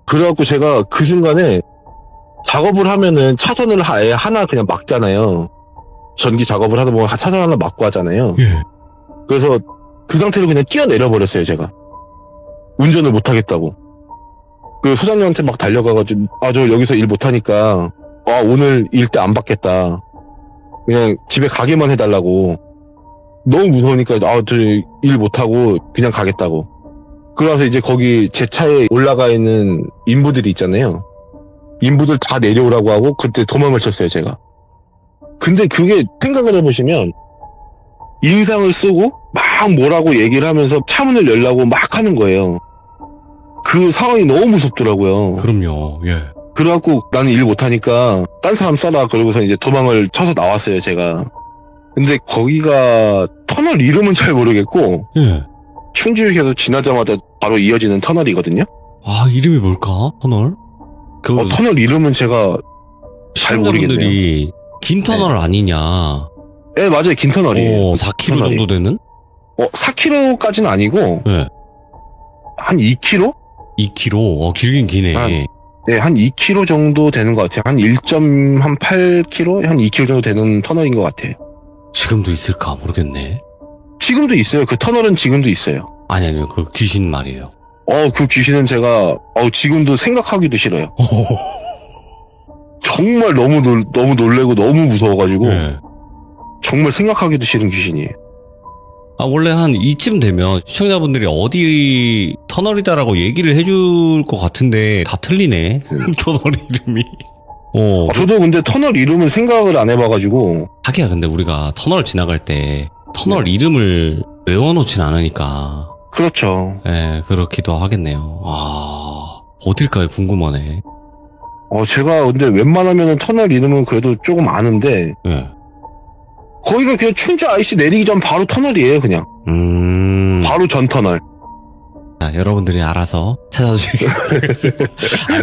그래갖고 제가 그 순간에, 작업을 하면은 차선을 아예 하나 그냥 막잖아요. 전기 작업을 하다 보면 차선 하나 막고 하잖아요. 예. 그래서 그 상태로 그냥 뛰어내려 버렸어요, 제가. 운전을 못 하겠다고. 그 소장님한테 막 달려가가지고, 저 여기서 일 못하니까, 오늘 일 때 안 받겠다. 그냥 집에 가게만 해달라고. 너무 무서우니까, 저 일 못하고 그냥 가겠다고. 그러면서 이제 거기 제 차에 올라가 있는 인부들이 있잖아요. 인부들 다 내려오라고 하고 그때 도망을 쳤어요, 제가. 근데 그게 생각을 해보시면, 인상을 쓰고 막 뭐라고 얘기를 하면서 차문을 열라고 막 하는 거예요. 그 상황이 너무 무섭더라고요. 그럼요. 예. 그래갖고 나는 일 못하니까 딴 사람 써라 그러고서 이제 도망을 쳐서 나왔어요, 제가. 근데 거기가 터널 이름은 잘 모르겠고, 예. 충주에서 지나자마자 바로 이어지는 터널이거든요. 이름이 뭘까? 터널? 터널 이름은 제가 잘 모르겠네요. 시청자분들이 긴 터널 아니냐. 네, 맞아요. 긴 터널이에요. 4km 터널이. 정도 되는? 4km까지는 아니고, 네. 한 2km? 2km. 길긴 기네. 네, 한 2km 정도 되는 것 같아요. 한 1.8km? 한 2km 정도 되는 터널인 것 같아요. 지금도 있을까 모르겠네. 지금도 있어요. 그 터널은 지금도 있어요. 아니요. 그 귀신 말이에요. 그 귀신은 제가, 지금도 생각하기도 싫어요. 정말 너무 놀래고 너무 무서워가지고, 네. 정말 생각하기도 싫은 귀신이에요. 원래 한 이쯤 되면 시청자분들이 어디 터널이다라고 얘기를 해줄 것 같은데 다 틀리네. 터널 이름이. 저도 근데 터널 이름은 생각을 안 해봐가지고, 하기야 근데 우리가 터널 지나갈 때 터널 이름을 외워놓진 않으니까. 그렇죠. 예, 그렇기도 하겠네요. 어딜까요? 궁금하네. 제가 근데 웬만하면 터널 이름은 그래도 조금 아는데, 예. 거기가 그냥 춘자 IC 내리기 전 바로 터널이에요, 그냥. 바로 전 터널. 여러분들이 알아서 찾아주시기 바라겠습니다.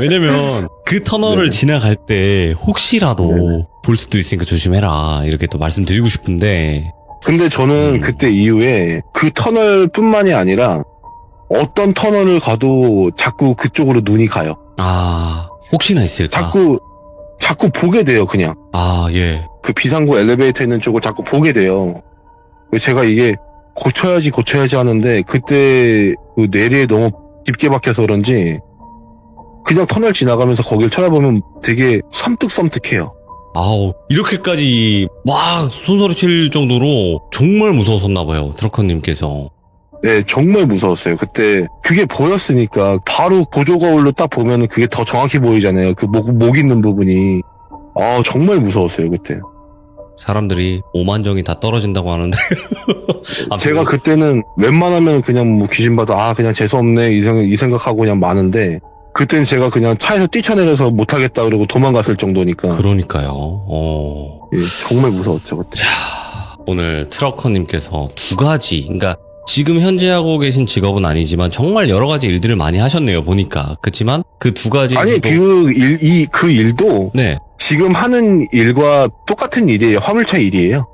왜냐면 그 터널을 네. 지나갈 때 혹시라도 네네. 볼 수도 있으니까 조심해라 이렇게 또 말씀드리고 싶은데. 근데 저는 그때 이후에 그 터널뿐만이 아니라 어떤 터널을 가도 자꾸 그쪽으로 눈이 가요. 혹시나 있을까? 자꾸 보게 돼요, 그냥. 예. 그 비상구 엘리베이터 있는 쪽을 자꾸 보게 돼요. 제가 이게 고쳐야지 하는데 그때 그 뇌리에 너무 깊게 박혀서 그런지 그냥 터널 지나가면서 거길 쳐다보면 되게 섬뜩섬뜩해요. 이렇게까지 막 손소리 칠 정도로 정말 무서웠었나봐요, 트럭커님께서. 네, 정말 무서웠어요. 그때 그게 보였으니까 바로 보조 거울로 딱 보면은 그게 더 정확히 보이잖아요. 그 목 있는 부분이. 정말 무서웠어요, 그때. 사람들이 오만정이 다 떨어진다고 하는데. 제가 그때는 웬만하면 그냥 뭐 귀신 봐도 그냥 재수없네 이 생각하고 그냥 마는데 그땐 제가 그냥 차에서 뛰쳐내려서 못하겠다 그러고 도망갔을 정도니까. 그러니까요. 예, 정말 무서웠죠, 그때. 자, 오늘 트럭커님께서 두 가지, 그러니까 지금 현재 하고 계신 직업은 아니지만 정말 여러 가지 일들을 많이 하셨네요, 보니까. 그렇지만 그 두 가지. 아니, 그 일도 네. 지금 하는 일과 똑같은 일이에요. 화물차 일이에요.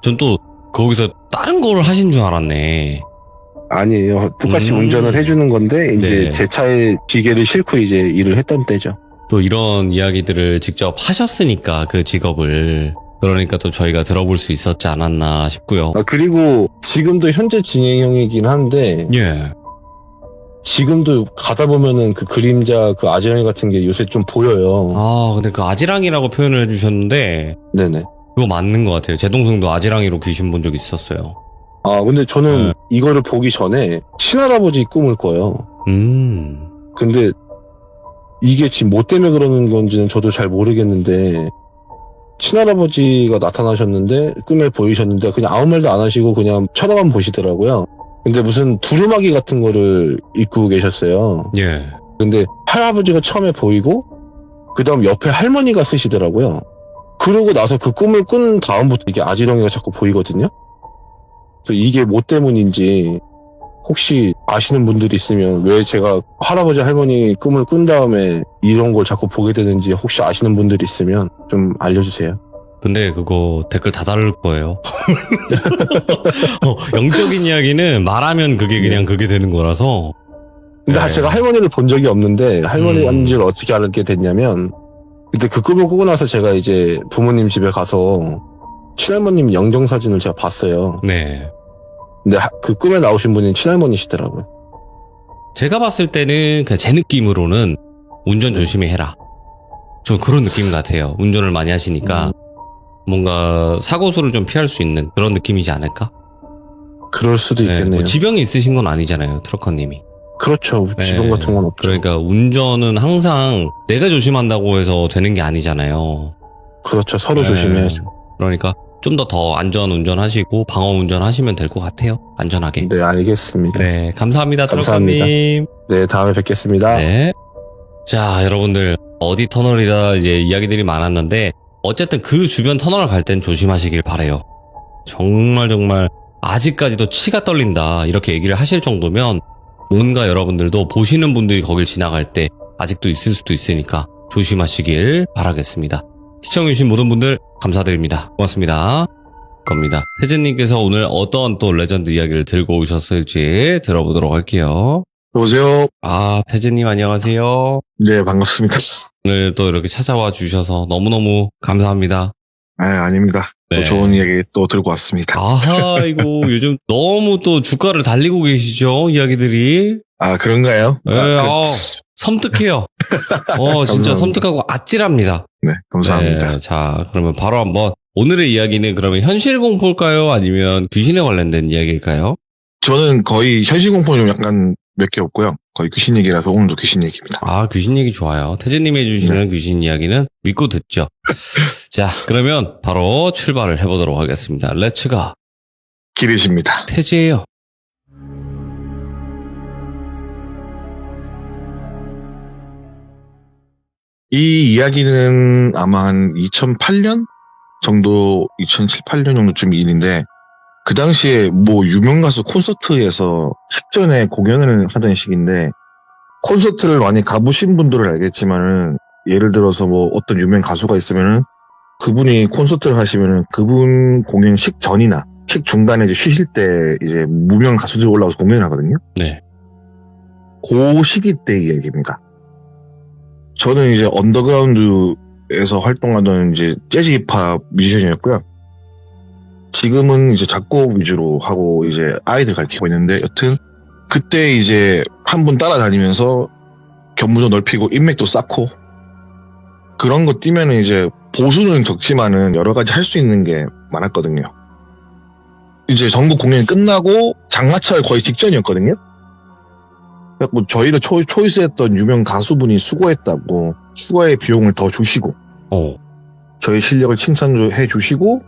전 또 거기서 다른 걸 하신 줄 알았네. 아니에요. 똑같이 운전을 해주는 건데 이제 네. 제 차에 기계를 싣고 이제 일을 했던 때죠. 또 이런 이야기들을 직접 하셨으니까 그 직업을. 그러니까 또 저희가 들어볼 수 있었지 않았나 싶고요. 그리고 지금도 현재 진행형이긴 한데 예. 지금도 가다 보면은 그 그림자 그 아지랑이 같은 게 요새 좀 보여요. 근데 그 아지랑이라고 표현을 해주셨는데 네네. 그거 맞는 것 같아요. 제 동생도 아지랑이로 귀신 본 적 있었어요. 근데 저는 네. 이거를 보기 전에 친할아버지 꿈을 꿔요. 근데 이게 지금 뭐 때문에 그러는 건지는 저도 잘 모르겠는데 친할아버지가 나타나셨는데 꿈에 보이셨는데 그냥 아무 말도 안 하시고 그냥 쳐다만 보시더라고요. 근데 무슨 두루마기 같은 거를 입고 계셨어요. 예. 근데 할아버지가 처음에 보이고 그 다음 옆에 할머니가 쓰시더라고요. 그러고 나서 그 꿈을 꾼 다음부터 이게 아지렁이가 자꾸 보이거든요. 그래서 이게 뭐 때문인지 혹시 아시는 분들이 있으면 왜 제가 할아버지 할머니 꿈을 꾼 다음에 이런 걸 자꾸 보게 되는지 혹시 아시는 분들이 있으면 좀 알려주세요. 근데 그거 댓글 다 다를 거예요. 영적인 이야기는 말하면 그게 그냥 그게 되는 거라서. 근데 네. 제가 할머니를 본 적이 없는데 할머니인지를 어떻게 알게 됐냐면 그때 그 꿈을 꾸고 나서 제가 이제 부모님 집에 가서 친할머님 영정사진을 제가 봤어요. 네. 근데 그 꿈에 나오신 분이 친할머니시더라고요. 제가 봤을 때는 그냥 제 느낌으로는 운전 조심히 해라. 좀 그런 느낌 같아요. 운전을 많이 하시니까 뭔가 사고수를 좀 피할 수 있는 그런 느낌이지 않을까? 그럴 수도 네, 있겠네요. 뭐 지병이 있으신 건 아니잖아요, 트럭커님이. 그렇죠. 지병 네. 같은 건 없죠. 그러니까 운전은 항상 내가 조심한다고 해서 되는 게 아니잖아요. 그렇죠. 서로 네. 조심해야죠. 그러니까 좀 더 안전 운전하시고 방어 운전하시면 될 것 같아요. 안전하게. 네, 알겠습니다. 네, 감사합니다, 감사합니다. 트럭커님. 네, 다음에 뵙겠습니다. 네. 자, 여러분들 어디 터널이다 이제 이야기들이 많았는데 어쨌든 그 주변 터널 갈 땐 조심하시길 바래요. 정말 아직까지도 치가 떨린다 이렇게 얘기를 하실 정도면 뭔가 여러분들도 보시는 분들이 거길 지나갈 때 아직도 있을 수도 있으니까 조심하시길 바라겠습니다. 시청해주신 모든 분들 감사드립니다. 고맙습니다. 겁니다. 태진님께서 오늘 어떤 또 레전드 이야기를 들고 오셨을지 들어보도록 할게요. 여보세요? 태진님 안녕하세요. 네, 반갑습니다. 오늘 또 이렇게 찾아와 주셔서 너무너무 감사합니다. 아닙니다. 네. 또 좋은 이야기 또 들고 왔습니다. 이거 요즘 너무 또 주가를 달리고 계시죠? 이야기들이. 그런가요? 섬뜩해요. 진짜 감사합니다. 섬뜩하고 아찔합니다. 네, 감사합니다. 네, 자, 그러면 바로 한번 오늘의 이야기는 그러면 현실 공포일까요? 아니면 귀신에 관련된 이야기일까요? 저는 거의 현실 공포는 좀 약간 몇 개 없고요. 거의 귀신 얘기라서 오늘도 귀신 얘기입니다. 귀신 얘기 좋아요. 태진님이 해주시는 귀신 이야기는 믿고 듣죠. 자, 그러면 바로 출발을 해보도록 하겠습니다. 렛츠가 기대십니다. 태지예요. 이 이야기는 아마 한 2008년 정도, 2007, 8년 정도쯤 일인데, 그 당시에 뭐 유명 가수 콘서트에서 식전에 공연을 하던 시기인데, 콘서트를 많이 가보신 분들은 알겠지만은, 예를 들어서 뭐 어떤 유명 가수가 있으면은, 그분이 콘서트를 하시면은 그분 공연 식전이나 식 중간에 이제 쉬실 때 이제 무명 가수들이 올라와서 공연을 하거든요. 네. 그 시기 때 이야기입니다. 저는 이제 언더그라운드에서 활동하던 이제 재즈 힙합 뮤지션이었고요. 지금은 이제 작곡 위주로 하고 이제 아이들 가르치고 있는데, 여튼 그때 이제 한 분 따라다니면서 견문도 넓히고 인맥도 쌓고 그런 거 뛰면은 이제 보수는 적지만은 여러 가지 할 수 있는 게 많았거든요. 이제 전국 공연이 끝나고 장마철 거의 직전이었거든요. 그래서 저희를 초이스했던 유명 가수분이 수고했다고 추가의 비용을 더 주시고 저희 실력을 칭찬해 주시고,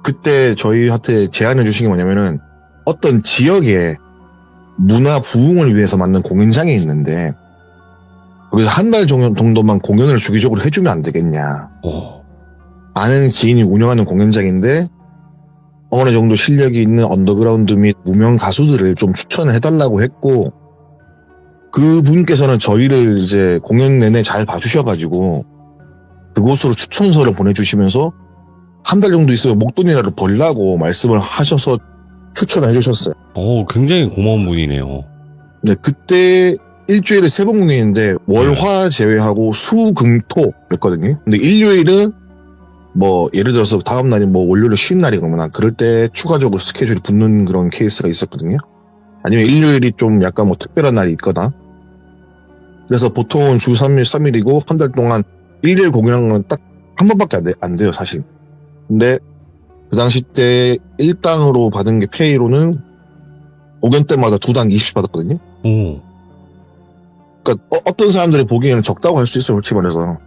그때 저희한테 제안해 주신 게 뭐냐면은 어떤 지역에 문화 부흥을 위해서 만든 공연장이 있는데 거기서 한 달 정도만 공연을 주기적으로 해주면 안 되겠냐. 아는 지인이 운영하는 공연장인데 어느 정도 실력이 있는 언더그라운드 및 무명 가수들을 좀 추천을 해달라고 했고, 그분께서는 저희를 이제 공연 내내 잘 봐주셔가지고 그곳으로 추천서를 보내주시면서 한 달 정도 있으면 목돈이라도 벌라고 말씀을 하셔서 추천을 해주셨어요. 굉장히 고마운 분이네요. 네, 그때 일주일에 3번 공연인데 월화 제외하고 수, 금, 토였거든요. 근데 일요일은 뭐 예를 들어서 다음 날이 뭐 월요일 쉬는 날이거나 그럴 때 추가적으로 스케줄이 붙는 그런 케이스가 있었거든요. 아니면 일요일이 좀 약간 뭐 특별한 날이 있거나. 그래서 보통은 주 3일, 3일이고 한 달 동안 일요일 공연한 건 딱 한 번밖에 안 돼요, 사실. 근데 그 당시 때 일당으로 받은 게 페이로는 공연 때마다 2당 20씩 받았거든요. 그러니까 어떤 사람들이 보기에는 적다고 할 수 있어요, 솔직히 말해서.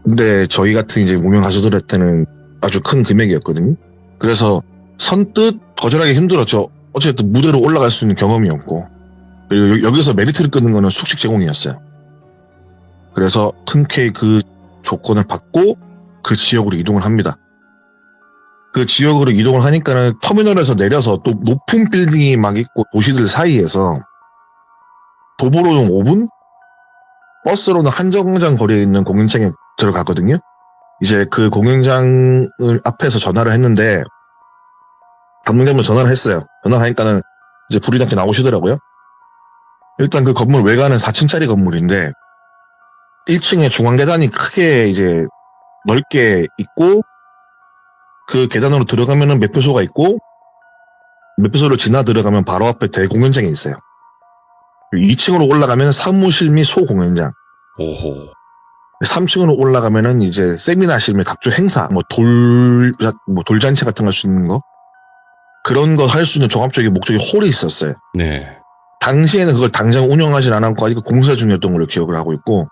근데 저희 같은 이제 무명 가수들한테는 아주 큰 금액이었거든요. 그래서 선뜻 거절하기 힘들었죠. 어쨌든 무대로 올라갈 수 있는 경험이었고, 그리고 여기서 메리트를 끊는 거는 숙식 제공이었어요. 그래서 흔쾌히 그 조건을 받고 그 지역으로 이동을 합니다. 그 지역으로 이동을 하니까는 터미널에서 내려서 또 높은 빌딩이 막 있고 도시들 사이에서 도보로는 5분? 버스로는 한 정거장 거리에 있는 공연장에 들어갔거든요. 이제 그 공연장을 앞에서 전화를 했는데 감독님도 전화를 했어요. 전화를 하니까는 이제 불이나게 나오시더라고요. 일단 그 건물 외관은 4층짜리 건물인데 1층에 중앙 계단이 크게 이제 넓게 있고, 그 계단으로 들어가면은 매표소가 있고, 매표소를 지나 들어가면 바로 앞에 대공연장이 있어요. 2층으로 올라가면 사무실 및 소공연장. 3층으로 올라가면은 이제 세미나실 및 각종 행사, 돌잔치 같은 거 할 수 있는 거. 그런 거 할 수 있는 종합적인 목적의 홀이 있었어요. 네. 당시에는 그걸 당장 운영하진 않았고 아직 공사 중이었던 걸로 기억을 하고 있고,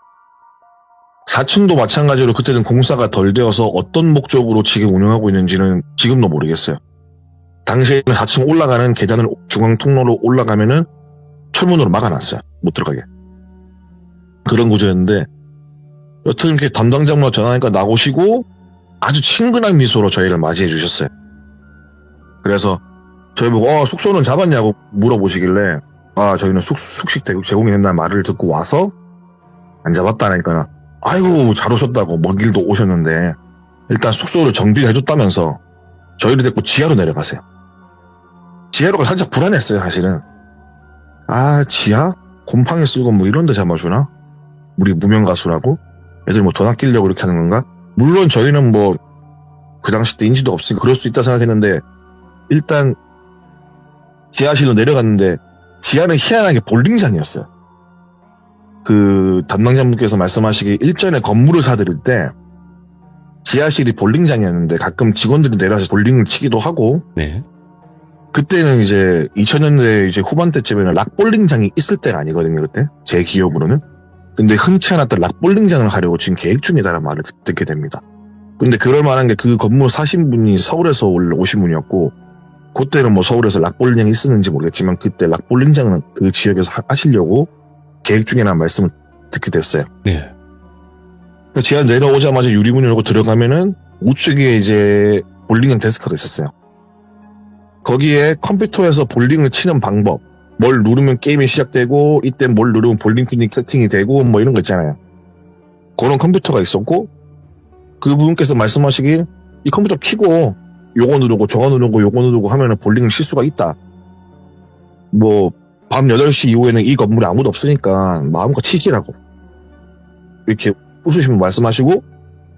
4층도 마찬가지로 그때는 공사가 덜 되어서 어떤 목적으로 지금 운영하고 있는지는 지금도 모르겠어요. 당시에는 4층 올라가는 계단을 중앙 통로로 올라가면은 철문으로 막아놨어요. 못 들어가게. 그런 구조였는데, 여튼 이렇게 담당자분과 전화하니까 나오시고 아주 친근한 미소로 저희를 맞이해 주셨어요. 그래서 저희 보고 숙소는 잡았냐고 물어보시길래, 저희는 숙식 제공이 된다는 말을 듣고 와서 안 잡았다니까 아이고 잘 오셨다고 먼 길도 오셨는데 일단 숙소를 정비를 해줬다면서 저희를 데리고 지하로 내려가세요. 지하로가 살짝 불안했어요 사실은. 아 지하? 곰팡이 쓰고 뭐 이런 데 잡아주나? 우리 무명 가수라고? 애들 뭐 돈 아끼려고 이렇게 하는 건가? 물론 저희는 뭐 그 당시 때 인지도 없으니까 그럴 수 있다 생각했는데 일단 지하실로 내려갔는데 지하는 희한하게 볼링장이었어요. 그 담당자분께서 말씀하시기 일전에 건물을 사드릴 때 지하실이 볼링장이었는데 가끔 직원들이 내려와서 볼링을 치기도 하고 네. 그때는 이제 2000년대 이제 후반때쯤에는 락볼링장이 있을 때가 아니거든요 그때 제 기억으로는. 근데 흔치 않았던 락볼링장을 하려고 지금 계획 중이다라는 말을 듣게 됩니다. 근데 그럴 만한 게 그 건물 사신 분이 서울에서 원래 오신 분이었고 그때는 뭐 서울에서 락볼링장이 있었는지 모르겠지만 그때 락볼링장은 그 지역에서 하시려고 계획 중이라는 말씀을 듣게 됐어요. 네. 지하 내려오자마자 유리문 열고 들어가면은 우측에 이제 볼링장 데스크가 있었어요. 거기에 컴퓨터에서 볼링을 치는 방법, 뭘 누르면 게임이 시작되고 이때 뭘 누르면 볼링 피닉 세팅이 되고 뭐 이런 거 있잖아요. 그런 컴퓨터가 있었고 그분께서 말씀하시길 이 컴퓨터 켜고 요거 누르고 저거 누르고 요거 누르고 하면은 볼링을 칠 수가 있다. 뭐 밤 8시 이후에는 이 건물에 아무도 없으니까 마음껏 치지라고 이렇게 웃으시면 말씀하시고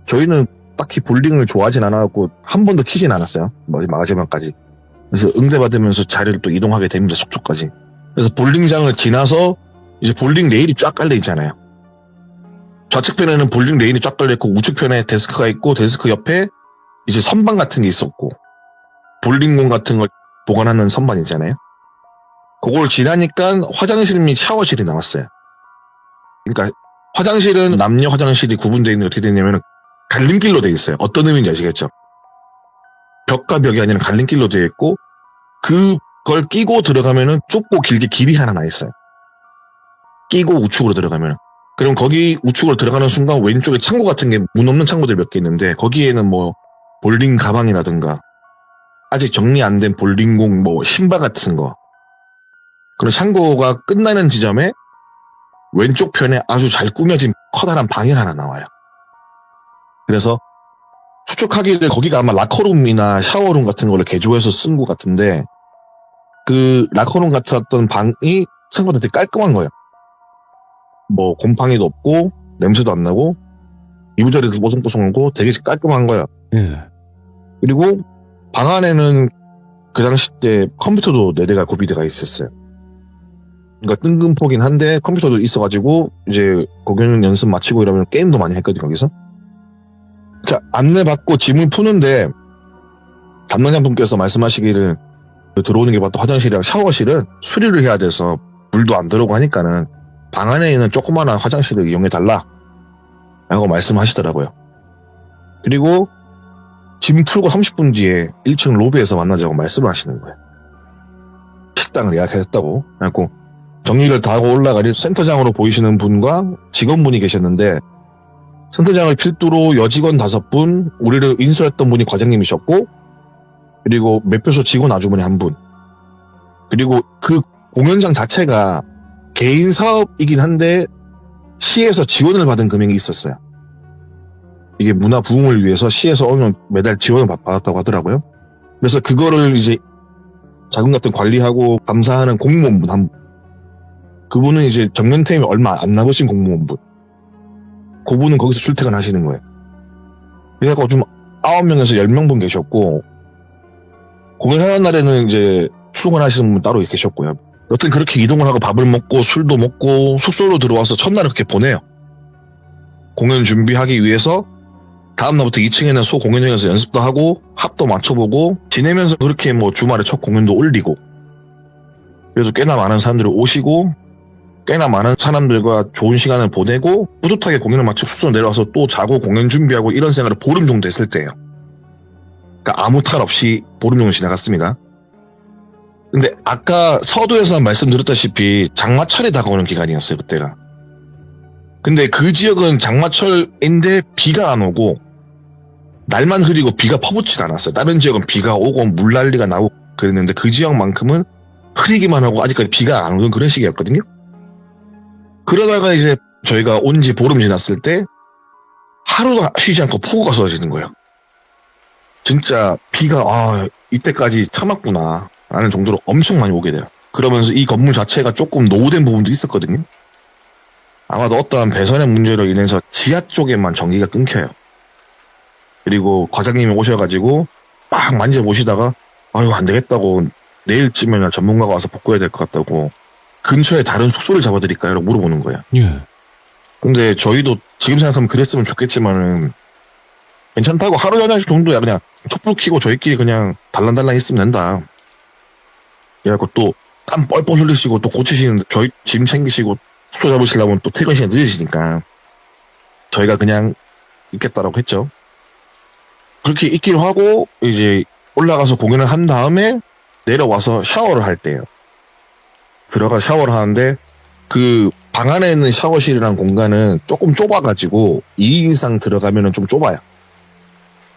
저희는 딱히 볼링을 좋아하진 않아갖고 한 번도 키진 않았어요. 마지막까지. 그래서 응대받으면서 자리를 또 이동하게 됩니다. 숙소까지. 그래서 볼링장을 지나서 이제 볼링 레일이 쫙 깔려 있잖아요. 좌측편에는 볼링 레일이 쫙 깔려 있고 우측편에 데스크가 있고 데스크 옆에 이제 선반 같은 게 있었고 볼링공 같은 걸 보관하는 선반 있잖아요. 그걸 지나니까 화장실 및 샤워실이 나왔어요. 그러니까 화장실은 남녀 화장실이 구분되어 있는 게 어떻게 되냐면 갈림길로 되어 있어요. 어떤 의미인지 아시겠죠? 벽과 벽이 아니라 갈림길로 되어 있고 그걸 끼고 들어가면은 좁고 길게 길이 하나 나 있어요. 끼고 우측으로 들어가면. 그럼 거기 우측으로 들어가는 순간 왼쪽에 창고 같은 게 문 없는 창고들 몇 개 있는데 거기에는 뭐 볼링 가방이라든가 아직 정리 안 된 볼링공 뭐 신발 같은 거 그런 창고가 끝나는 지점에 왼쪽 편에 아주 잘 꾸며진 커다란 방이 하나 나와요. 그래서 추측하기를 거기가 아마 라커룸이나 샤워룸 같은 걸로 개조해서 쓴 것 같은데 그 라커룸 같았던 방이 생각보다 되게 깔끔한 거예요. 뭐 곰팡이도 없고 냄새도 안 나고 이부자리도 뽀송뽀송하고 되게 깔끔한 거예요. 예. 그리고 방 안에는 그 당시 때 컴퓨터도 4대가 구비되어 있었어요. 그러니까 뜬금포긴 한데 컴퓨터도 있어가지고 이제 공연 연습 마치고 이러면 게임도 많이 했거든요 거기서. 자, 안내받고 짐을 푸는데 담당자분께서 말씀하시기를 들어오는 게 봤던 화장실이랑 샤워실은 수리를 해야 돼서 물도 안 들어오고 하니까는 방 안에 있는 조그마한 화장실을 이용해달라 라고 말씀하시더라고요. 그리고 짐 풀고 30분 뒤에 1층 로비에서 만나자고 말씀을 하시는 거예요. 식당을 예약했다고. 그래갖고 정리를 다 하고 올라가니 센터장으로 보이시는 분과 직원분이 계셨는데 센터장을 필두로 여직원 5분, 우리를 인수했던 분이 과장님이셨고 그리고 매표소 직원 아주머니 1분 그리고 그 공연장 자체가 개인 사업이긴 한데 시에서 지원을 받은 금액이 있었어요. 이게 문화 부흥을 위해서 시에서 매달 지원을 받았다고 하더라고요. 그래서 그거를 이제 자금 같은 관리하고 감사하는 공무원분 한 분. 그분은 이제 정년퇴임이 얼마 안 남으신 공무원분. 그분은 거기서 출퇴근하시는 거예요. 그래서 좀 9명에서 10명분 계셨고 공연하는 날에는 이제 출근하시는 분 따로 계셨고요. 여튼 그렇게 이동을 하고 밥을 먹고 술도 먹고 숙소로 들어와서 첫날을 그렇게 보내요. 공연 준비하기 위해서 다음날부터 2층에는 소공연장에서 연습도 하고 합도 맞춰보고 지내면서 그렇게 뭐 주말에 첫 공연도 올리고 그래도 꽤나 많은 사람들이 오시고 꽤나 많은 사람들과 좋은 시간을 보내고 뿌듯하게 공연을 마치고 숙소로 내려와서 또 자고 공연 준비하고 이런 생활을 보름 정도 했을 때예요. 그러니까 아무 탈 없이 보름 정도 지나갔습니다. 근데 아까 서두에서 말씀드렸다시피 장마철이 다가오는 기간이었어요 그때가. 근데 그 지역은 장마철인데 비가 안 오고 날만 흐리고 비가 퍼붓질 않았어요. 다른 지역은 비가 오고 물난리가 나고 그랬는데 그 지역만큼은 흐리기만 하고 아직까지 비가 안 오는 그런 시기였거든요. 그러다가 이제 저희가 온 지 보름 지났을 때 하루도 쉬지 않고 폭우가 쏟아지는 거예요. 진짜 비가 이때까지 참았구나 라는 정도로 엄청 많이 오게 돼요. 그러면서 이 건물 자체가 조금 노후된 부분도 있었거든요. 아마도 어떠한 배선의 문제로 인해서 지하 쪽에만 전기가 끊겨요. 그리고 과장님이 오셔가지고 막 만져보시다가 아유 안 되겠다고 내일쯤에는 전문가가 와서 복구해야 될 것 같다고 근처에 다른 숙소를 잡아드릴까요? 라고 물어보는 거예요. 예. 근데 저희도 지금 생각하면 그랬으면 좋겠지만은 괜찮다고 하루 전에 정도야 그냥 촛불 켜고 저희끼리 그냥 달랑달랑 있으면 된다. 그래갖고 또 땀 뻘뻘 흘리시고 또 고치시는 저희 짐 챙기시고 숙소 잡으시려면 또 퇴근 시간 늦으시니까 저희가 그냥 있겠다라고 했죠. 그렇게 있기로 하고 이제 올라가서 공연을 한 다음에 내려와서 샤워를 할 때예요. 들어가 샤워를 하는데 그 방 안에 있는 샤워실이라는 공간은 조금 좁아가지고 2인 이상 들어가면은 좀 좁아요.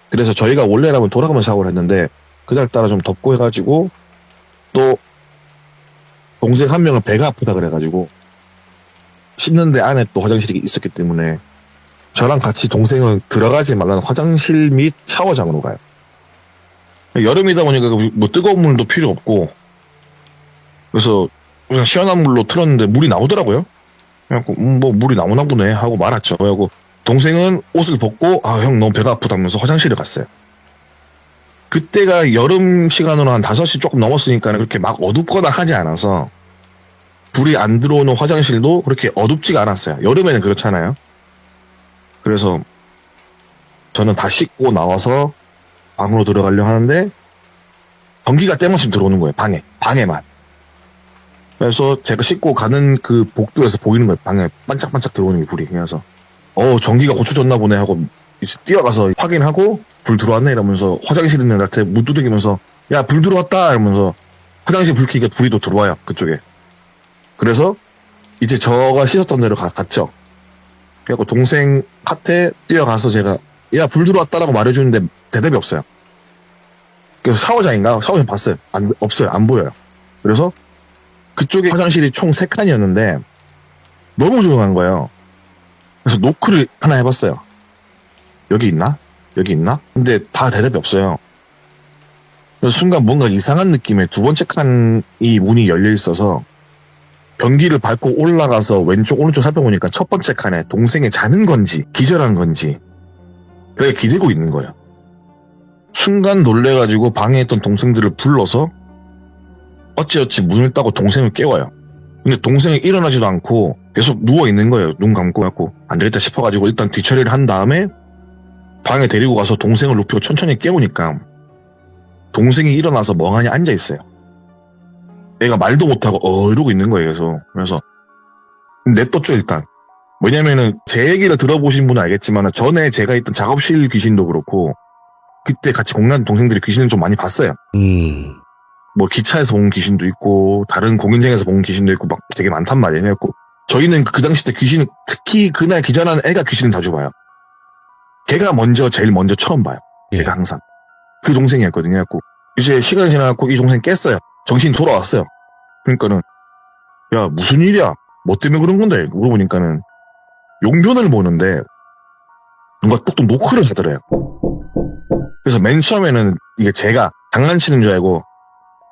그래서 저희가 원래라면 돌아가면서 샤워를 했는데 그날따라 좀 덥고 해가지고 또 동생 한 명은 배가 아프다 그래가지고 씻는데 안에 또 화장실이 있었기 때문에 저랑 같이 동생은 들어가지 말라는 화장실 및 샤워장으로 가요. 여름이다 보니까 뭐 뜨거운 물도 필요 없고 그래서 그냥 시원한 물로 틀었는데 물이 나오더라고요. 그래갖고 뭐 물이 나오나 보네 하고 말았죠. 그래갖고 동생은 옷을 벗고 형 너무 배가 아프다면서 화장실에 갔어요. 그때가 여름 시간으로 한 5시 조금 넘었으니까 그렇게 막 어둡거나 하지 않아서 불이 안 들어오는 화장실도 그렇게 어둡지가 않았어요. 여름에는 그렇잖아요. 그래서 저는 다 씻고 나와서 방으로 들어가려 하는데 전기가 땜없이 들어오는 거예요. 방에만. 그래서 제가 씻고 가는 그 복도에서 보이는 거예요. 방에 반짝반짝 들어오는 게 불이. 그래서 전기가 고쳐졌나 보네 하고 이제 뛰어가서 확인하고 불 들어왔네 이러면서 화장실 있는 애한테 문 두들기면서 야 불 들어왔다 이러면서 화장실 불 켜니까 불이 또 들어와요. 그쪽에. 그래서 이제 저가 씻었던 데로 갔죠. 그래갖고 동생 밭에 뛰어가서 제가 야 불 들어왔다라고 말해주는데 대답이 없어요. 그래서 샤워장인가? 샤워장 봤어요. 없어요. 안 보여요. 그래서 그쪽에 화장실이 총 3칸이었는데 너무 조용한 거예요. 그래서 노크를 하나 해봤어요. 여기 있나? 여기 있나? 근데 다 대답이 없어요. 그래서 순간 뭔가 이상한 느낌에 두 번째 칸이 문이 열려 있어서 변기를 밟고 올라가서 왼쪽 오른쪽 살펴보니까 첫 번째 칸에 동생이 자는 건지 기절한 건지 그게 기대고 있는 거예요. 순간 놀래가지고 방에 있던 동생들을 불러서 어찌어찌 문을 따고 동생을 깨워요. 근데 동생이 일어나지도 않고 계속 누워있는 거예요. 눈 감고 갖고 안 되겠다 싶어가지고 일단 뒤처리를 한 다음에 방에 데리고 가서 동생을 눕히고 천천히 깨우니까 동생이 일어나서 멍하니 앉아있어요. 애가 말도 못하고 이러고 있는 거예요. 그래서 냅뒀죠 일단. 왜냐면은 제 얘기를 들어보신 분은 알겠지만 전에 제가 있던 작업실 귀신도 그렇고 그때 같이 공연 동생들이 귀신을 좀 많이 봤어요. 뭐 기차에서 본 귀신도 있고 다른 공연장에서 본 귀신도 있고 막 되게 많단 말이에요. 그래갖고 저희는 그 당시 때 귀신을 특히 그날 기절한 애가 귀신을 자주 봐요. 걔가 제일 먼저 처음 봐요. 걔가 항상. 그 동생이었거든요. 그래갖고 이제 시간이 지나갖고 이 동생 깼어요. 정신이 돌아왔어요. 그러니까는 야 무슨 일이야? 뭐 때문에 그런 건데? 물어보니까는 용변을 보는데 누가 똑똑 노크를 하더래요. 그래서 맨 처음에는 이게 제가 장난치는 줄 알고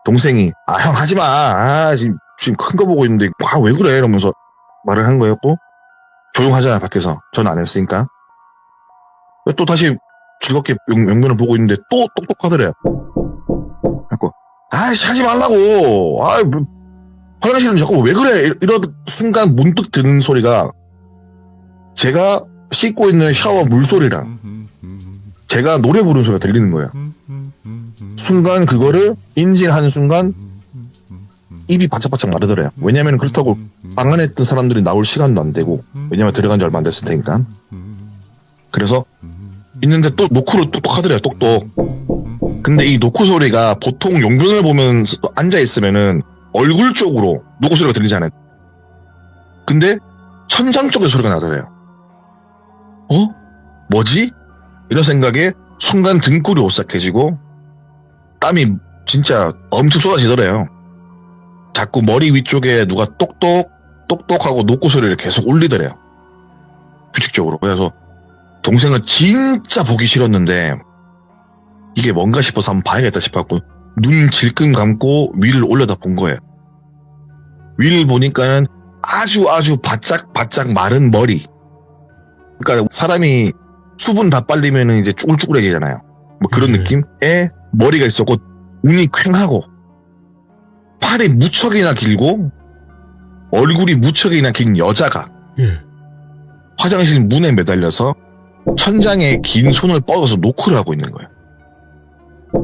동생이 형 하지마 지금 큰 거 보고 있는데 왜 그래 이러면서 말을 한 거였고 조용하잖아 밖에서 저는 안 했으니까 또 다시 즐겁게 용변을 보고 있는데 또 똑똑하더래요. 그래갖고 하지 말라고 화장실은 자꾸 왜 그래 이런 순간 문득 드는 소리가 제가 씻고 있는 샤워 물소리랑 제가 노래 부르는 소리가 들리는 거예요. 순간 그거를 인지하는 순간 입이 바짝바짝 마르더래요. 왜냐면 그렇다고 방 안에 있던 사람들이 나올 시간도 안 되고 왜냐면 들어간 지 얼마 안 됐을 테니까. 그래서 있는데 또 노크로 똑똑하더래요. 똑똑. 근데 이 노크 소리가 보통 용변을 보면 앉아있으면은 얼굴 쪽으로 노크 소리가 들리잖아요. 근데 천장 쪽에 소리가 나더래요. 뭐지? 이런 생각에 순간 등골이 오싹해지고 땀이 진짜 엄청 쏟아지더래요. 자꾸 머리 위쪽에 누가 똑똑하고 노크 소리를 계속 울리더래요. 규칙적으로. 그래서 동생은 진짜 보기 싫었는데 이게 뭔가 싶어서 한번 봐야겠다 싶어갖고 눈 질끈 감고 위를 올려다 본 거예요. 위를 보니까는 아주 바짝 마른 머리. 그러니까 사람이 수분 다 빨리면은 이제 쭈글쭈글해지잖아요. 뭐 그런 느낌의 머리가 있었고 눈이 퀭하고 팔이 무척이나 길고 얼굴이 무척이나 긴 여자가 화장실 문에 매달려서 천장에 긴 손을 뻗어서 노크를 하고 있는 거예요.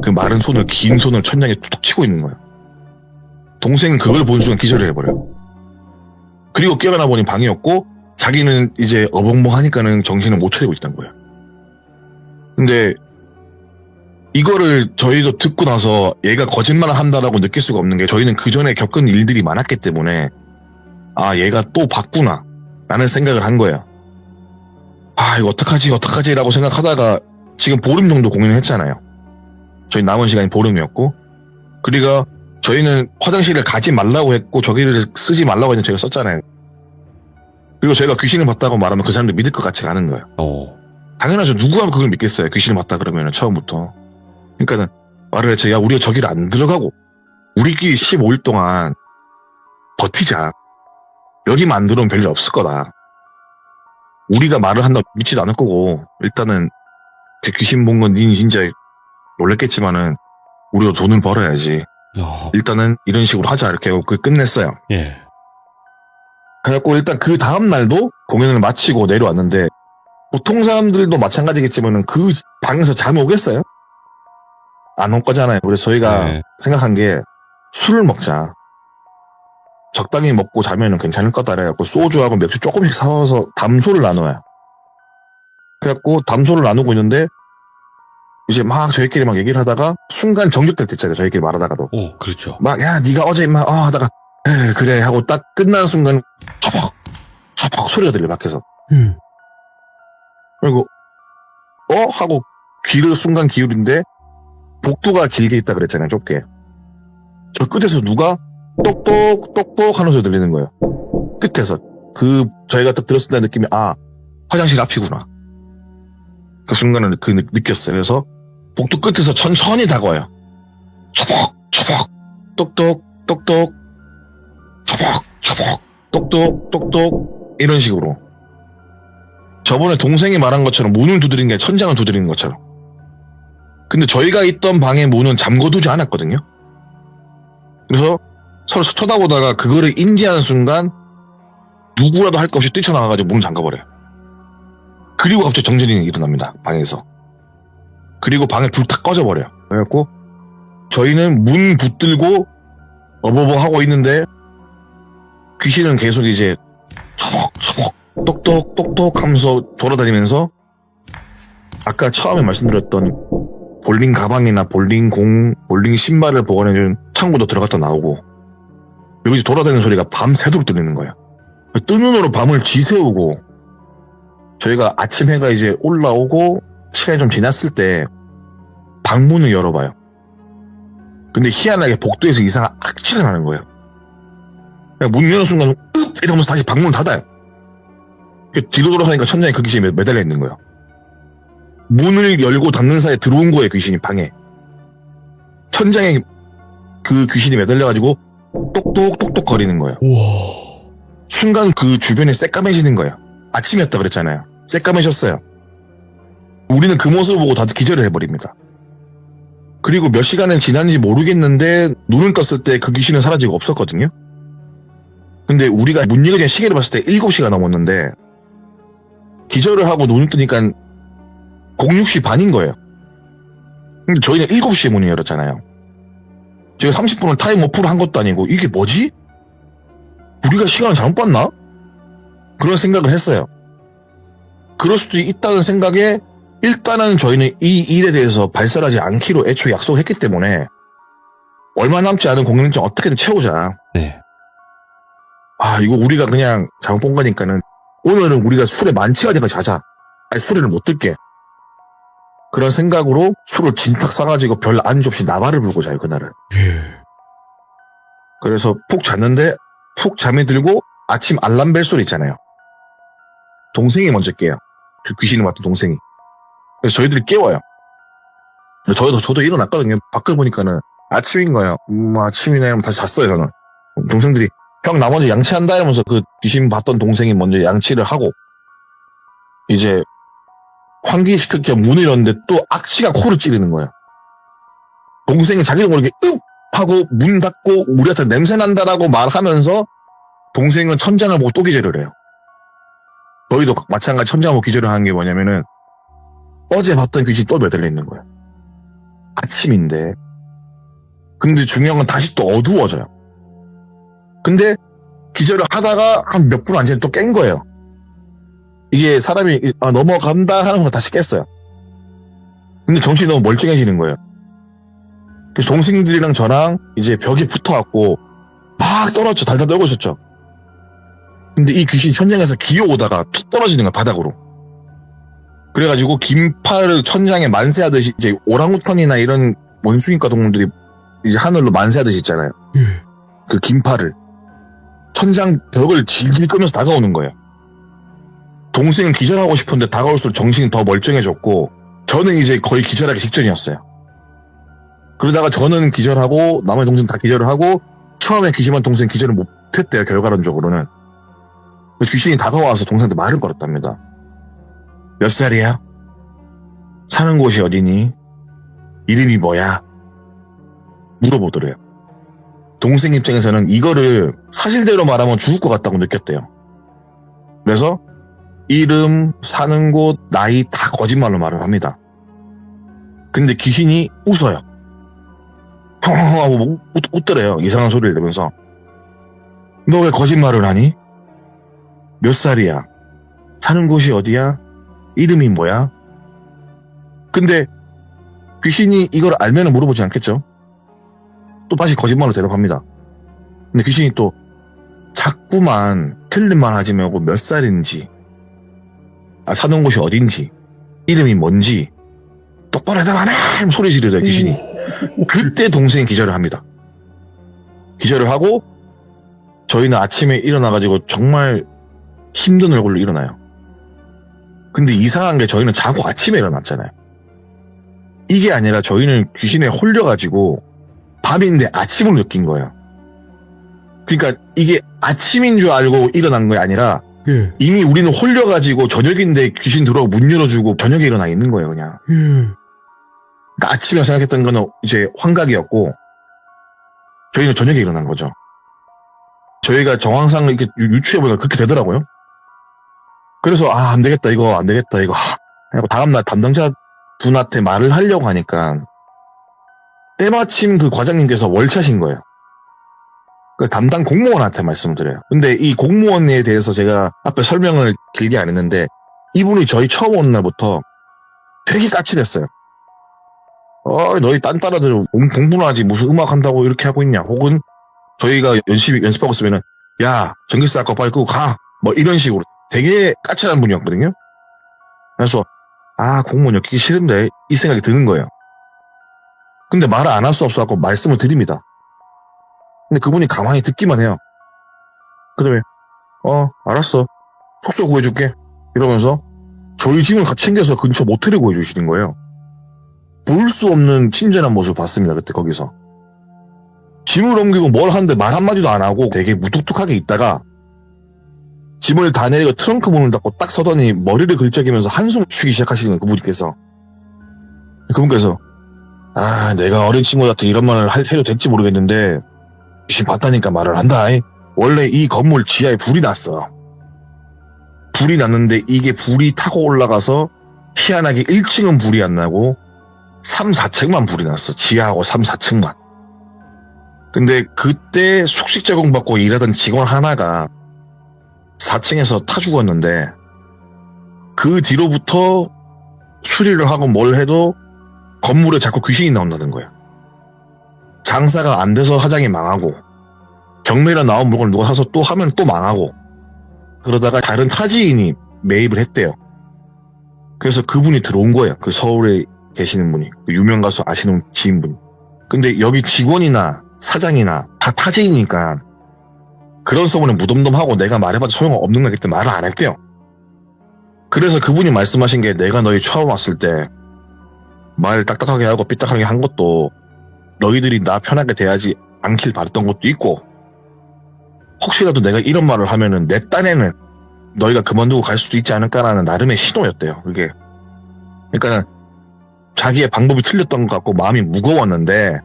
그 마른 손을, 긴 손을 천장에 툭툭 치고 있는 거예요. 동생은 그걸 본 순간 기절을 해버려요. 그리고 깨어나 보니 방이었고 자기는 이제 어벙벙하니까는 정신을 못 차리고 있단 거예요. 근데 이거를 저희도 듣고 나서 얘가 거짓말을 한다라고 느낄 수가 없는 게 저희는 그 전에 겪은 일들이 많았기 때문에 아 얘가 또 봤구나 라는 생각을 한 거예요. 아 이거 어떡하지 라고 생각하다가 지금 보름 정도 공연을 했잖아요. 저희 남은 시간이 보름이었고 그리고 저희는 화장실을 가지 말라고 했고 저기를 쓰지 말라고 했는데 저희가 썼잖아요. 그리고 저희가 귀신을 봤다고 말하면 그 사람들 믿을 것 같지가 않은 거예요. 당연하죠. 누구가 그걸 믿겠어요. 귀신을 봤다 그러면 처음부터. 그러니까는 말을 했죠. 야 우리가 저기를 안 들어가고 우리끼리 15일 동안 버티자. 여기만 안 들어오면 별일 없을 거다. 우리가 말을 한다고 믿지도 않을 거고 일단은 그 귀신 본 건 니 진짜 놀랬겠지만은 우리가 돈을 벌어야지. 일단은 이런 식으로 하자 이렇게 하고 끝냈어요. 예. 그래갖고 일단 그 다음 날도 공연을 마치고 내려왔는데 보통 사람들도 마찬가지겠지만은 그 방에서 잠이 오겠어요? 안 올 거잖아요. 그래서 저희가 생각한 게 술을 먹자. 적당히 먹고 자면은 괜찮을 거다 그래갖고 소주하고 맥주 조금씩 사와서 담소를 나눠요. 그래갖고 담소를 나누고 있는데 이제 막 저희끼리 막 얘기를 하다가 순간 정적될 때 있잖아요. 저희끼리 말하다가도. 그렇죠. 막 야 네가 어제 막 하다가 그래 하고 딱 끝나는 순간 처벅 소리가 들려 밖에서. 그리고 하고 귀를 순간 기울인데 복도가 길게 있다 그랬잖아요. 좁게. 저 끝에서 누가 똑똑 하는 소리 들리는 거예요. 끝에서. 저희가 딱 들었을 때 느낌이 화장실 앞이구나. 그 순간을 느꼈어요. 그래서 복도 끝에서 천천히 다가와요. 처벅 똑똑 처벅 똑똑 이런 식으로. 저번에 동생이 말한 것처럼 문을 두드린 게 천장을 두드리는 것처럼. 근데 저희가 있던 방의 문은 잠궈두지 않았거든요. 그래서 서로 쳐다보다가 그거를 인지하는 순간 누구라도 할 것 없이 뛰쳐나가가지고 문을 잠가버려요. 그리고 갑자기 정전이 일어납니다. 방에서. 그리고 방에 불 탁 꺼져버려요. 그래갖고 저희는 문 붙들고 어버버 하고 있는데 귀신은 계속 이제 처벅 똑똑 하면서 돌아다니면서 아까 처음에 말씀드렸던 볼링 가방이나 볼링 신발을 보관해준 창고도 들어갔다 나오고 여기서 돌아다니는 소리가 밤새도록 들리는 거예요. 뜬 눈으로 밤을 지새우고 저희가 아침 해가 이제 올라오고 시간이 좀 지났을 때 방문을 열어봐요. 근데 희한하게 복도에서 이상한 악취가 나는 거예요. 문 여는 순간 이러면서 다시 방문을 닫아요. 뒤로 돌아서니까 천장에 그 귀신이 매달려 있는 거예요. 문을 열고 닫는 사이에 들어온 거예요. 귀신이 방에. 천장에 그 귀신이 매달려가지고 똑똑 거리는 거예요. 우와. 순간 그 주변이 새까매지는 거예요. 아침이었다 그랬잖아요. 새까매졌어요. 우리는 그 모습을 보고 다들 기절을 해버립니다. 그리고 몇 시간이 지났는지 모르겠는데 눈을 떴을 때 그 귀신은 사라지고 없었거든요. 근데 우리가 문 열기 전에 시계를 봤을 때 7시가 넘었는데 기절을 하고 눈을 뜨니까 06시 반인 거예요. 근데 저희는 7시에 문을 열었잖아요. 제가 30분을 타임 오프를 한 것도 아니고 이게 뭐지? 우리가 시간을 잘못 봤나? 그런 생각을 했어요. 그럴 수도 있다는 생각에 일단은 저희는 이 일에 대해서 발설하지 않기로 애초에 약속을 했기 때문에 얼마 남지 않은 공연 일정 어떻게든 채우자. 네. 이거 우리가 그냥 잘못 본 거니까는 오늘은 우리가 술에 만취가 돼가 자자. 술에는 못 들게. 그런 생각으로 술을 진탁 싸가지고 별 안주 없이 나발을 불고 자요, 그날을. 그래서 푹 잤는데 푹 잠이 들고 아침 알람 벨 소리 있잖아요. 동생이 먼저 깨요. 그 귀신을 맡은 동생이. 그래서 저희들이 깨워요. 저도 일어났거든요. 밖을 보니까는 아침인 거예요. 아침이네. 이러면 다시 잤어요, 저는. 동생들이, 형, 나 먼저 양치한다 이러면서 그 귀신 봤던 동생이 먼저 양치를 하고, 이제, 환기시킬 겸 문을 열었는데 또 악취가 코를 찌르는 거예요. 동생이 자기도 모르게 윽! 하고 문 닫고 우리한테 냄새 난다라고 말하면서 동생은 천장을 보고 또 기절을 해요. 저희도 마찬가지 천장 보고 기절을 하는 게 뭐냐면은 어제 봤던 귀신이 또 매달려 있는 거예요. 아침인데. 근데 중요한 건 다시 또 어두워져요. 근데 기절을 하다가 한 몇 분 안 지나면 또 깬 거예요. 이게 사람이 넘어간다 하는 거 다시 깼어요. 근데 정신이 너무 멀쩡해지는 거예요. 그래서 동생들이랑 저랑 이제 벽에 붙어갖고 막 떨어졌죠. 달달 떨고 있었죠. 근데 이 귀신이 천장에서 기어오다가 툭 떨어지는 거야, 바닥으로. 그래가지고 긴팔을 천장에 만세하듯이 이제 오랑우탄이나 이런 원숭이과 동물들이 이제 하늘로 만세하듯이 있잖아요. 그 긴팔을 천장 벽을 질질 끄면서 다가오는 거예요. 동생은 기절하고 싶은데 다가올수록 정신이 더 멀쩡해졌고 저는 이제 거의 기절하기 직전이었어요. 그러다가 저는 기절하고 나머지 동생 다 기절을 하고 처음에 귀신만 동생 기절을 못했대요. 결과론적으로는. 귀신이 다가와서 동생한테 말을 걸었답니다. 몇 살이야? 사는 곳이 어디니? 이름이 뭐야? 물어보더래요. 동생 입장에서는 이거를 사실대로 말하면 죽을 것 같다고 느꼈대요. 그래서 이름, 사는 곳, 나이 다 거짓말로 말을 합니다. 근데 귀신이 웃어요. 하고 웃더래요. 이상한 소리를 내면서. 너 왜 거짓말을 하니? 몇 살이야? 사는 곳이 어디야? 이름이 뭐야? 근데 귀신이 이걸 알면 물어보지 않겠죠? 또 다시 거짓말로 대답합니다. 근데 귀신이 또 자꾸만 틀린 말 하지 말고 몇 살인지, 사는 곳이 어딘지, 이름이 뭔지 똑바로 대답하라! 소리 지르더래요, 귀신이. 그때 동생이 기절을 합니다. 기절을 하고 저희는 아침에 일어나가지고 정말 힘든 얼굴로 일어나요. 근데 이상한 게 저희는 자고 아침에 일어났잖아요. 이게 아니라 저희는 귀신에 홀려가지고 밤인데 아침을 느낀 거예요. 그러니까 이게 아침인 줄 알고 일어난 게 아니라 이미 우리는 홀려가지고 저녁인데 귀신 들어오고 문 열어주고 저녁에 일어나 있는 거예요, 그냥. 그러니까 아침에 생각했던 거는 이제 환각이었고 저희는 저녁에 일어난 거죠. 저희가 정황상 이렇게 유추해보니까 그렇게 되더라고요. 그래서 안 되겠다 이거 다음날 담당자 분한테 말을 하려고 하니까 때마침 그 과장님께서 월차신 거예요. 그 담당 공무원한테 말씀을 드려요. 근데 이 공무원에 대해서 제가 앞에 설명을 길게 안 했는데 이분이 저희 처음 오는 날부터 되게 까칠했어요. 너희 딴따라들 공부나 하지 무슨 음악 한다고 이렇게 하고 있냐. 혹은 저희가 연습하고 있으면은 야 전기세 아까 빨리 끄고 가. 뭐 이런 식으로 되게 까칠한 분이었거든요. 그래서 공무원 엮이기 싫은데 이 생각이 드는 거예요. 근데 말을 안 할 수 없어갖고 말씀을 드립니다. 근데 그분이 가만히 듣기만 해요. 그 다음에 알았어. 숙소 구해줄게. 이러면서 저희 짐을 같이 챙겨서 근처 모텔을 구해주시는 거예요. 볼 수 없는 친절한 모습을 봤습니다. 그때 거기서. 짐을 옮기고 뭘 하는데 말 한마디도 안 하고 되게 무뚝뚝하게 있다가 짐을 다 내리고 트렁크 문을 닫고 딱 서더니 머리를 긁적이면서 한숨을 쉬기 시작하시는 거예요. 그분께서. 그분께서 내가 어린 친구한테 이런 말을 해도 될지 모르겠는데 귀신 봤다니까 말을 한다. 원래 이 건물 지하에 불이 났어. 불이 났는데 이게 불이 타고 올라가서 희한하게 1층은 불이 안 나고 3, 4층만 불이 났어. 지하하고 3, 4층만. 근데 그때 숙식 제공받고 일하던 직원 하나가 4층에서 타 죽었는데 그 뒤로부터 수리를 하고 뭘 해도 건물에 자꾸 귀신이 나온다는 거예요. 장사가 안 돼서 사장이 망하고 경매로 나온 물건을 누가 사서 또 하면 또 망하고 그러다가 다른 타지인이 매입을 했대요. 그래서 그분이 들어온 거예요. 그 서울에 계시는 분이. 그 유명 가수 아시는 지인분이. 근데 여기 직원이나 사장이나 다 타지이니까 그런 소문에 무덤덤하고 내가 말해봐도 소용없는 거기 때문에 말을 안 했대요. 그래서 그분이 말씀하신 게 내가 너희 처음 왔을 때 말 딱딱하게 하고 삐딱하게 한 것도 너희들이 나 편하게 대하지 않길 바랬던 것도 있고 혹시라도 내가 이런 말을 하면은 내 딴에는 너희가 그만두고 갈 수도 있지 않을까라는 나름의 신호였대요. 그게. 그러니까 자기의 방법이 틀렸던 것 같고 마음이 무거웠는데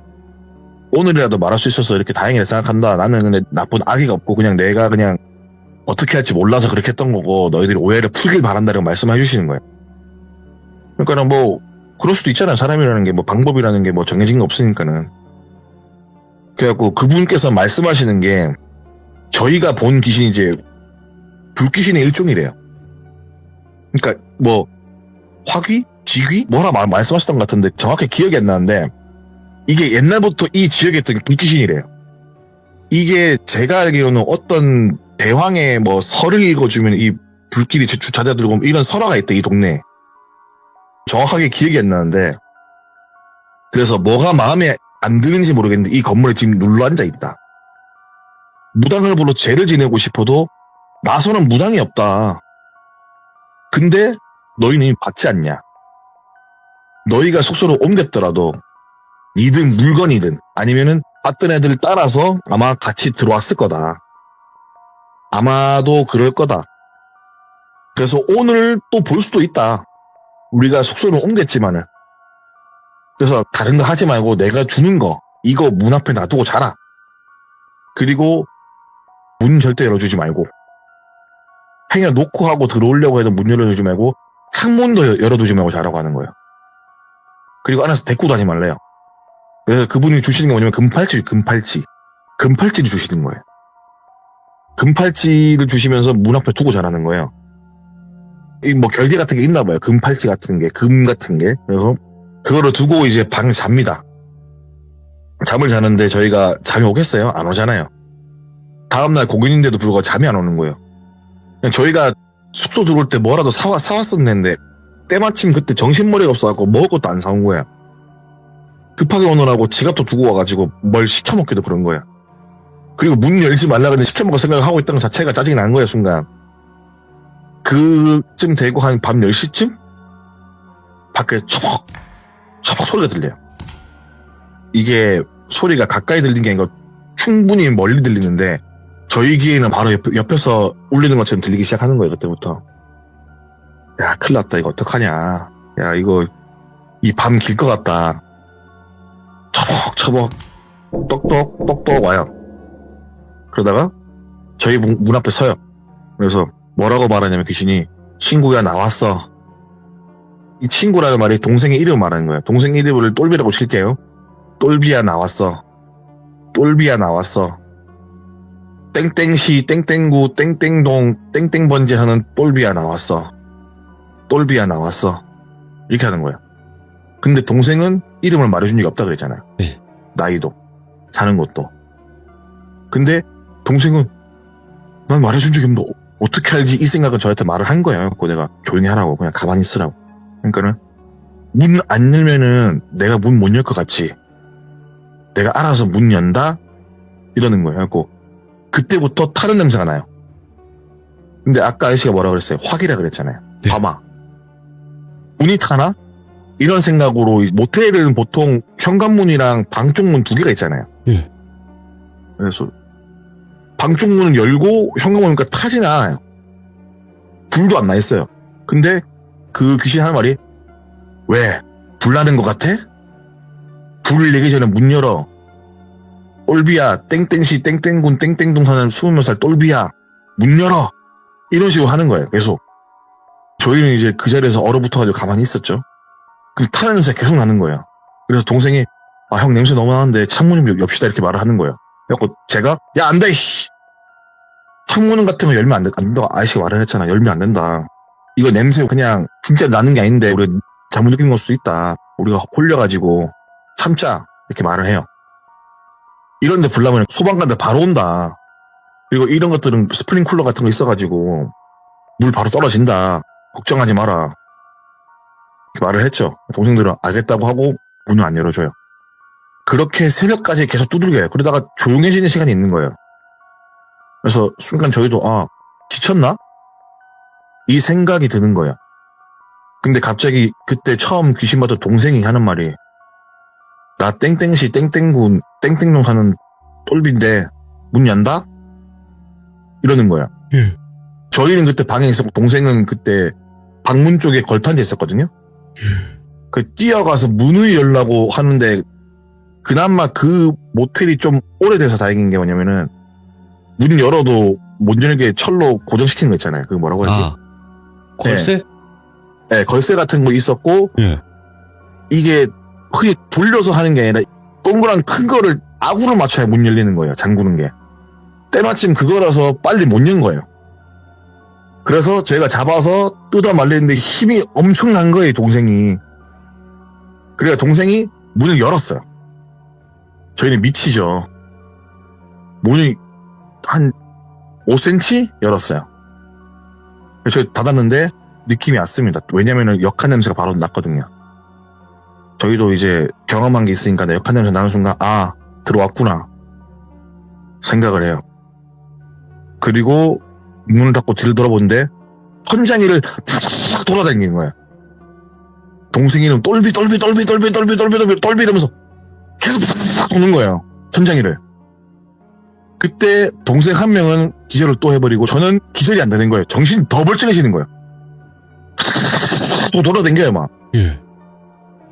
오늘이라도 말할 수 있어서 이렇게 다행이라 생각한다. 나는 근데 나쁜 악의가 없고 그냥 내가 그냥 어떻게 할지 몰라서 그렇게 했던 거고 너희들이 오해를 풀길 바란다라고 말씀해 주시는 거예요. 그러니까는 뭐 그럴 수도 있잖아요. 사람이라는 게 뭐 방법이라는 게 뭐 정해진 게 없으니까는. 그래갖고 그분께서 말씀하시는 게 저희가 본 귀신이 이제 불귀신의 일종이래요. 그러니까 뭐 화귀? 지귀? 뭐라 말씀하셨던 것 같은데 정확히 기억이 안 나는데 이게 옛날부터 이 지역에 있던 게 불귀신이래요. 이게 제가 알기로는 어떤 대왕의 뭐 설을 읽어주면 이 불길이 찾아들고 이런 설화가 있대, 이 동네에. 정확하게 기억이 안 나는데 그래서 뭐가 마음에 안 드는지 모르겠는데 이 건물에 지금 눌러앉아 있다. 무당을 불러 죄를 지내고 싶어도 나서는 무당이 없다. 근데 너희는 이미 받지 않냐. 너희가 숙소로 옮겼더라도 니든 물건이든 아니면은 받던 애들 따라서 아마 같이 들어왔을 거다. 아마도 그럴 거다. 그래서 오늘 또 볼 수도 있다. 우리가 숙소를 옮겼지만은. 그래서 다른 거 하지 말고 내가 주는 거 이거 문 앞에 놔두고 자라. 그리고 문 절대 열어주지 말고 행여 놓고 하고 들어오려고 해도 문 열어주지 말고 창문도 열어두지 말고 자라고 하는 거예요. 그리고 안에서 데리고 다니지 말래요. 그래서 그분이 주시는 게 뭐냐면 금팔찌를 주시는 거예요. 금팔찌를 주시면서 문 앞에 두고 자라는 거예요. 이 뭐 결계 같은 게 있나 봐요. 금팔찌 같은 게, 금 같은 게. 그래서 그거를 두고 이제 방에 잡니다. 잠을 자는데 저희가 잠이 오겠어요? 안 오잖아요. 다음날 공연인데도 불구하고 잠이 안 오는 거예요. 그냥 저희가 숙소 들어올 때 뭐라도 사왔었는데 때마침 그때 정신머리가 없어갖고 먹을 것도 안 사온 거야. 급하게 오느라고 지갑도 두고 와가지고 뭘 시켜먹기도 그런 거야. 그리고 문 열지 말라 그러는데 시켜먹을 생각을 하고 있던 것 자체가 짜증이 난 거야, 순간. 그쯤 되고 한 밤 10시쯤? 밖에 처벅 소리가 들려요. 이게 소리가 가까이 들리는 게 아니고 충분히 멀리 들리는데 저희 귀에는 바로 옆에서 울리는 것처럼 들리기 시작하는 거예요, 그때부터. 야, 큰일 났다. 이거 어떡하냐. 야, 이거 이 밤 길 것 같다. 처벅 똑똑 와요. 그러다가 저희 문 앞에 서요. 그래서 뭐라고 말하냐면 귀신이 친구야 나왔어. 이 친구라는 말이 동생의 이름을 말하는 거예요. 동생 이름을 똘비라고 칠게요. 똘비야 나왔어. 똘비야 나왔어. 땡땡시 땡땡구 땡땡동 땡땡번지 하는 똘비야 나왔어. 똘비야 나왔어. 이렇게 하는 거예요. 근데 동생은 이름을 말해준 적이 없다 그랬잖아요. 네. 나이도 사는 곳도. 근데 동생은 난 말해준 적이 없는데 어떻게 알지? 이 생각은 저한테 말을 한 거예요. 그래서 내가 조용히 하라고 그냥 가만히 있으라고. 그러니까는 문 안 열면은 내가 문 못 열 것 같지. 내가 알아서 문 연다? 이러는 거예요. 그래서 그때부터 타는 냄새가 나요. 근데 아까 아저씨가 뭐라 그랬어요? 화기라 그랬잖아요. 네. 봐봐. 문이 타나? 이런 생각으로 모텔은 보통 현관문이랑 방 쪽 문 두 개가 있잖아요. 예. 그래서 방 쪽 문을 열고 현관문이니까 타지는 않아요. 불도 안 나 있어요. 근데 그 귀신 하는 말이 왜? 불 나는 것 같아? 불을 내기 전에 문 열어. 똘비야 땡땡시 땡땡군 땡땡동 사는 20몇 살 똘비야 문 열어. 이런 식으로 하는 거예요. 계속. 저희는 이제 그 자리에서 얼어붙어가지고 가만히 있었죠. 그 타는 냄새 계속 나는 거예요. 그래서 동생이 형 냄새 너무 나는데 창문 좀 엽시다 이렇게 말을 하는 거예요. 그래서 제가 야 안 돼 이씨. 창문 같은 거 열면 안 된다고 아저씨가 말을 했잖아. 열면 안 된다. 이거 냄새 그냥 진짜 나는 게 아닌데 우리 잘못 느낀 걸 수도 있다. 우리가 홀려가지고 참자 이렇게 말을 해요. 이런데 불나면 소방관들 바로 온다. 그리고 이런 것들은 스프링쿨러 같은 거 있어가지고 물 바로 떨어진다. 걱정하지 마라. 이렇게 말을 했죠. 동생들은 알겠다고 하고 문을 안 열어줘요. 그렇게 새벽까지 계속 두들겨요. 그러다가 조용해지는 시간이 있는 거예요. 그래서 순간 저희도 지쳤나? 이 생각이 드는 거야. 근데 갑자기 그때 처음 귀신 봤던 동생이 하는 말이 나 땡땡시 땡땡군 땡땡룡 하는 똘비인데 문 연다? 이러는 거야. 예. 저희는 그때 방에 있었고 동생은 그때 방문 쪽에 걸판돼 있었거든요. 그 뛰어가서 문을 열라고 하는데 그나마 그 모텔이 좀 오래돼서 다행인 게 뭐냐면은 문 열어도 못 열게 철로 고정시키는 거 있잖아요. 그 뭐라고 하지? 아, 걸쇠? 네, 걸쇠 같은 거 있었고 예. 이게 흔히 돌려서 하는 게 아니라 동그란 큰 거를 아구를 맞춰야 문 열리는 거예요. 잠그는 게. 때마침 그거라서 빨리 못 연 거예요. 그래서 제가 잡아서 뜯어 말리는데 힘이 엄청난 거예요, 동생이. 그래서 동생이 문을 열었어요. 저희는 미치죠. 문이 한 5cm 열었어요. 그래서 저희 닫았는데 느낌이 왔습니다. 왜냐면은 역한 냄새가 바로 났거든요. 저희도 이제 경험한 게 있으니까 역한 냄새 나는 순간 아 들어왔구나 생각을 해요. 그리고 문을 닫고 뒤를 돌아보는데 천장 위를 팍 돌아다니는 거예요. 동생이는 똘비 이러면서 계속 팍 도는 거예요. 천장 위를. 그때 동생 한 명은 기절을 또 해버리고 저는 기절이 안 되는 거예요. 정신이 더 벌쩍해지는 거예요. 또 돌아다녀요 막. 예.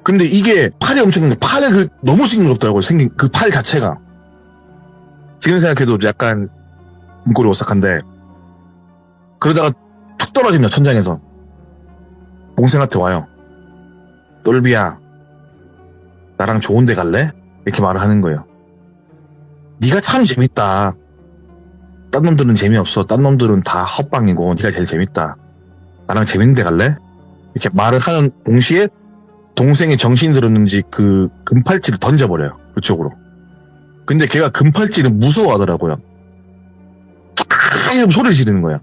근데 이게 팔이 엄청난데 팔에 그 너무 징그럽더라고요. 생긴 그 팔 자체가. 지금 생각해도 약간 문고리 오싹한데 그러다가 툭 떨어집니다. 천장에서. 동생한테 와요. 똘비야 나랑 좋은 데 갈래? 이렇게 말을 하는 거예요. 네가 참 재밌다. 딴 놈들은 재미없어. 딴 놈들은 다 헛방이고 네가 제일 재밌다. 나랑 재밌는 데 갈래? 이렇게 말을 하는 동시에 동생이 정신이 들었는지 그 금팔찌를 던져버려요. 그쪽으로. 근데 걔가 금팔찌를 무서워하더라고요. 탁 소리를 지르는 거야.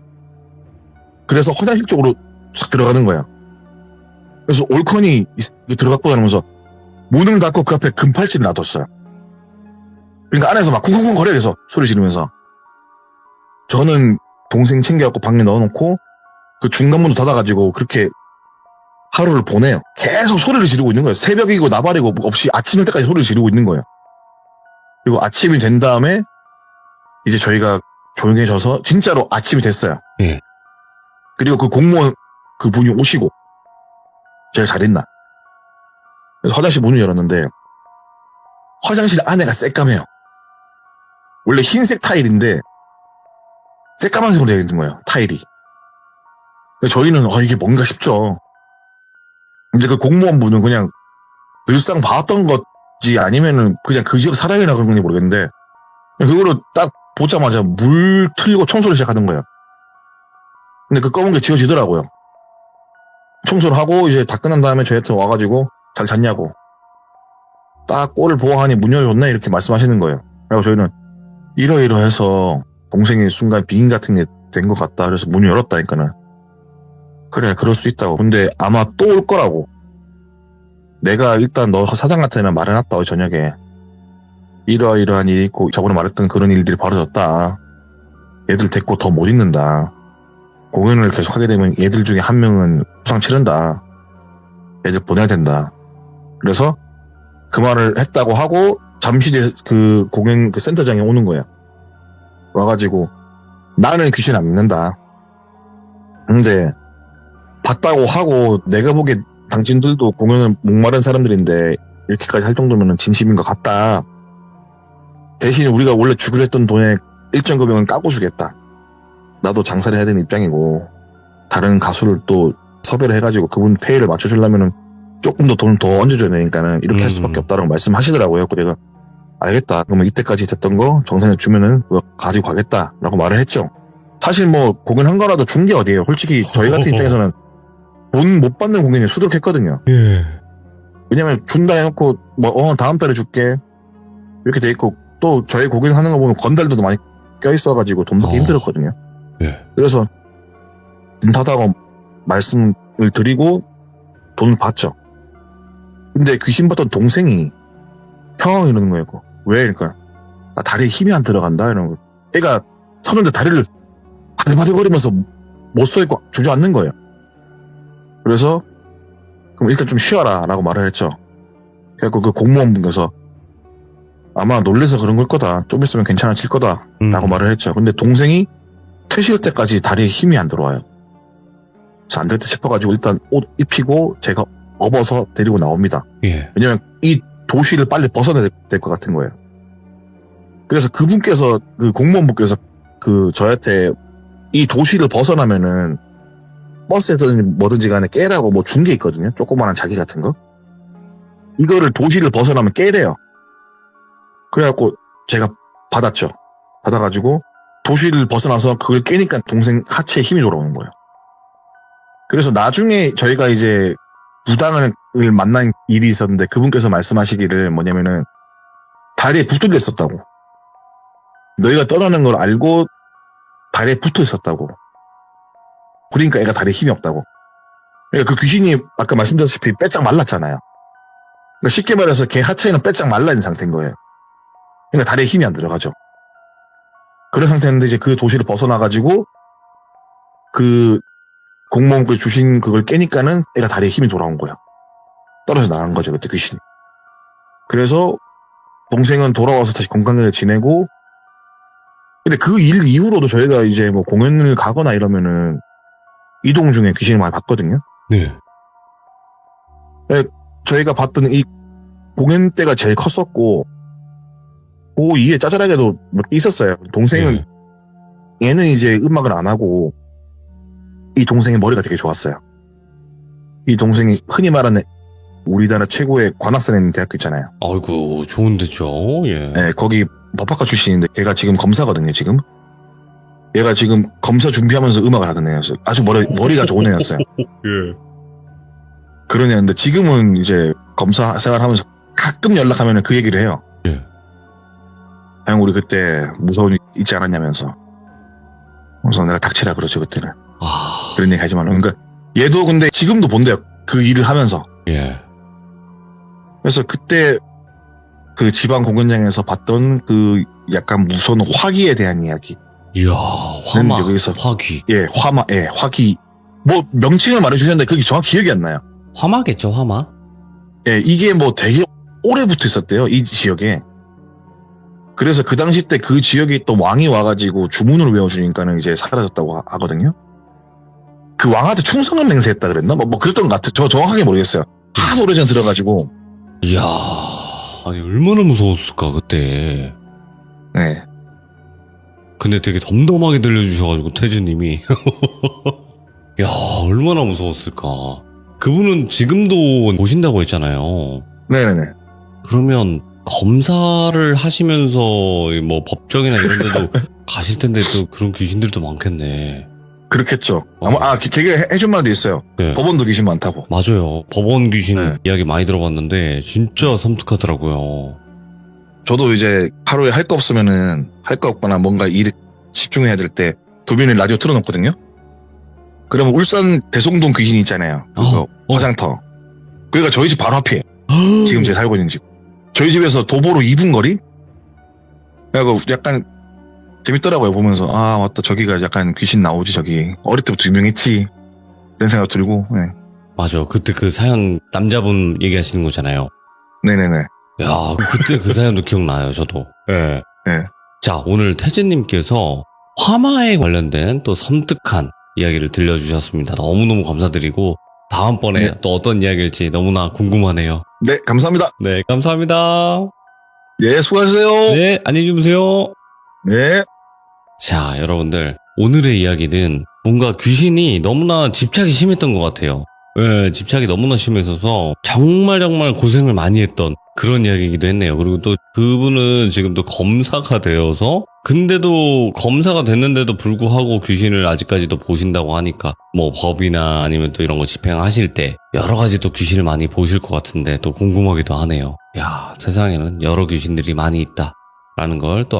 그래서 화장실 쪽으로 싹 들어가는 거야. 그래서 올컨이 들어갔고 하면서 문을 닫고 그 앞에 금팔찌를 놔뒀어요. 그러니까 안에서 막 쿵쿵쿵 거려요. 그래서 소리 지르면서. 저는 동생 챙겨갖고 방에 넣어놓고 그 중간문도 닫아가지고 그렇게 하루를 보내요. 계속 소리를 지르고 있는 거예요. 새벽이고 나발이고 없이 아침일 때까지 소리를 지르고 있는 거예요. 그리고 아침이 된 다음에 이제 저희가 조용해져서 진짜로 아침이 됐어요. 예. 그리고 그 공무원 그 분이 오시고 제가 잘했나. 그래서 화장실 문을 열었는데 화장실 안에가 새까매요. 원래 흰색 타일인데 새까만색으로 되어 있는 거예요. 타일이. 그래서 저희는 이게 뭔가 싶죠. 이제 그 공무원분은 그냥 늘상 봐왔던 거지 아니면은 그냥 그 지역 사람이나 그런 건지 모르겠는데 그거를 딱 보자마자 물 틀고 청소를 시작하는 거예요. 근데 그 검은 게 지워지더라고요. 청소를 하고 이제 다 끝난 다음에 저희한테 와가지고 잘 잤냐고. 딱 꼴을 보아하니 문 열어줬네 이렇게 말씀하시는 거예요. 그래서 저희는 이러이러해서 동생이 순간 비인 같은 게 된 것 같다. 그래서 문을 열었다니까는. 그래 그럴 수 있다고. 근데 아마 또 올 거라고. 내가 일단 너 사장한테는 말해놨다 저녁에. 이러이러한 일이 있고 저번에 말했던 그런 일들이 벌어졌다. 얘들 데리고 더 못 있는다. 공연을 계속 하게 되면 얘들 중에 한 명은 부상 치른다. 얘들 보내야 된다. 그래서 그 말을 했다고 하고 잠시 뒤에 그 공연 그 센터장에 오는 거예요. 와가지고 나는 귀신 안 믿는다. 근데 봤다고 하고 내가 보기에 당신들도 공연을 목마른 사람들인데 이렇게까지 할 정도면 진심인 것 같다. 대신 우리가 원래 주기로 했던 돈의 일정 금액은 까고 주겠다. 나도 장사를 해야 되는 입장이고 다른 가수를 또 섭외를 해가지고 그분 페이를 맞춰주려면은 조금 더 돈을 더 얹어줘야 되니까는 이렇게 할 수밖에 없다라고 말씀하시더라고요. 그래서 내가 알겠다. 그러면 이때까지 됐던 거 정산해 주면은 가지고 가겠다라고 말을 했죠. 사실 뭐 공연한 거라도 준 게 어디예요. 솔직히 저희 같은 입장에서는 돈 못 받는 공연이 수두룩했거든요. 예. 왜냐면 준다 해놓고 뭐 다음 달에 줄게 이렇게 돼 있고 또 저희 공연하는 거 보면 건달들도 많이 껴있어가지고 돈 받기 힘들었거든요. 예. 그래서 든다다고 말씀을 드리고 돈을 받죠. 근데 귀신 받던 동생이 형 이러는 거예요. 왜? 그러니까 나 다리에 힘이 안 들어간다 이러는 거. 애가 서는데 다리를 바들바들거리면서 못 서 있고 주저앉는 거예요. 그래서 그럼 일단 좀 쉬어라 라고 말을 했죠. 그래갖고 그 공무원분께서 아마 놀래서 그런 걸 거다. 좀 있으면 괜찮아질 거다 라고 말을 했죠. 근데 동생이 퇴실 때까지 다리에 힘이 안 들어와요. 그래서 안 되겠다 싶어가지고 일단 옷 입히고 제가 업어서 데리고 나옵니다. 예. 왜냐면 이 도시를 빨리 벗어나야 될 것 같은 거예요. 그래서 그분께서, 그 공무원분께서 그 저한테 이 도시를 벗어나면은 버스에든 뭐든지 간에 깨라고 뭐 준 게 있거든요. 조그마한 자기 같은 거. 이거를 도시를 벗어나면 깨래요. 그래갖고 제가 받았죠. 받아가지고 도시를 벗어나서 그걸 깨니까 동생 하체에 힘이 돌아오는 거예요. 그래서 나중에 저희가 이제 무당을 만난 일이 있었는데 그분께서 말씀하시기를 뭐냐면은 다리에 붙들려 있었다고. 너희가 떠나는 걸 알고 다리에 붙어 있었다고. 그러니까 애가 다리에 힘이 없다고. 그러니까 그 귀신이 아까 말씀드렸다시피 빼짝 말랐잖아요. 그러니까 쉽게 말해서 걔 하체에는 빼짝 말라있는 상태인 거예요. 그러니까 다리에 힘이 안 들어가죠. 그런 상태였는데 이제 그 도시를 벗어나가지고 그 공무원께 주신 그걸 깨니까는 애가 다리에 힘이 돌아온 거예요. 떨어져 나간 거죠, 그때 귀신이. 그래서 동생은 돌아와서 다시 건강하게 지내고, 근데 그 일 이후로도 저희가 이제 뭐 공연을 가거나 이러면은 이동 중에 귀신을 많이 봤거든요. 네. 저희가 봤던 이 공연 때가 제일 컸었고, 그 이에 짜잘하게도 몇 개 있었어요. 동생은, 얘는 이제 음악을 안 하고, 이 동생의 머리가 되게 좋았어요. 이 동생이 흔히 말하는 우리나라 최고의 관악산에 있는 대학교 있잖아요. 아이고, 좋은데죠. 예. 네, 거기 법학과 출신인데 걔가 지금 검사거든요, 지금. 얘가 지금 검사 준비하면서 음악을 하던 애였어요. 아주 머리가 좋은 애였어요. 예. 그런 애였는데 지금은 이제 검사 생활하면서 가끔 연락하면 그 얘기를 해요. 예. 형, 우리 그때 무서운 일 있지 않았냐면서. 그래서 내가 닥치라 그러죠, 그때는. 아, 그런 얘기 하지 말라. 그러니까 얘도 근데 지금도 본대요. 그 일을 하면서. 예. 그래서 그때 그 지방 공연장에서 봤던 그 약간 무서운 화기에 대한 이야기. 이야, 화마, 여기서 화귀. 예, 화기. 뭐 명칭을 말해주셨는데 그게 정확히 기억이 안 나요. 화마겠죠, 화마? 예, 이게 뭐 되게 오래 붙어 있었대요, 이 지역에. 그래서 그 당시 때 그 지역에 있던 왕이 와가지고 주문을 외워주니까는 이제 사라졌다고 하거든요. 그 왕한테 충성을 맹세했다 그랬나? 뭐 그랬던 것 같아. 저 정확하게 모르겠어요. 하도 오래전에 들어가지고. 이야, 아니, 얼마나 무서웠을까, 그때. 네. 근데 되게 덤덤하게 들려주셔가지고, 태주님이. 야, 얼마나 무서웠을까. 그분은 지금도 보신다고 했잖아요. 네네네. 그러면, 검사를 하시면서, 뭐, 법정이나 이런 데도 가실 텐데, 또 그런 귀신들도 많겠네. 그렇겠죠. 아마, 되게 해준 말도 있어요. 네. 법원도 귀신 많다고. 맞아요. 법원 귀신 네. 이야기 많이 들어봤는데, 진짜 섬뜩하더라고요. 저도 이제 하루에 할 거 없으면은, 할 거 없거나 뭔가 일에 집중해야 될 때, 도면에 라디오 틀어놓거든요? 그러면 울산 대송동 귀신 있잖아요. 그거, 화장터. 그러니까 저희 집 바로 앞이에요. 지금 제가 살고 있는 집. 저희 집에서 도보로 2분 거리? 그래서 약간 재밌더라고요, 보면서. 아, 맞다. 저기가 약간 귀신 나오지, 저기. 어릴 때부터 유명했지. 이런 생각 들고, 네. 맞아. 그때 그 사연, 남자분 얘기하시는 거잖아요. 네네네. 야, 그때 그 사연도 기억나요, 저도. 예. 네. 자, 오늘 태진님께서 화마에 관련된 또 섬뜩한 이야기를 들려주셨습니다. 너무너무 감사드리고, 다음번에 네. 또 어떤 이야기일지 너무나 궁금하네요. 네, 감사합니다. 네, 감사합니다. 예, 수고하세요. 네, 안녕히 주무세요. 네. 자, 여러분들. 오늘의 이야기는 뭔가 귀신이 너무나 집착이 심했던 것 같아요. 예, 집착이 너무나 심해서 정말 고생을 많이 했던 그런 이야기이기도 했네요. 그리고 또 그분은 지금 또 검사가 되어서 근데도 검사가 됐는데도 불구하고 귀신을 아직까지도 보신다고 하니까 뭐 법이나 아니면 또 이런 거 집행하실 때 여러 가지 또 귀신을 많이 보실 것 같은데 또 궁금하기도 하네요. 야, 세상에는 여러 귀신들이 많이 있다라는 걸 또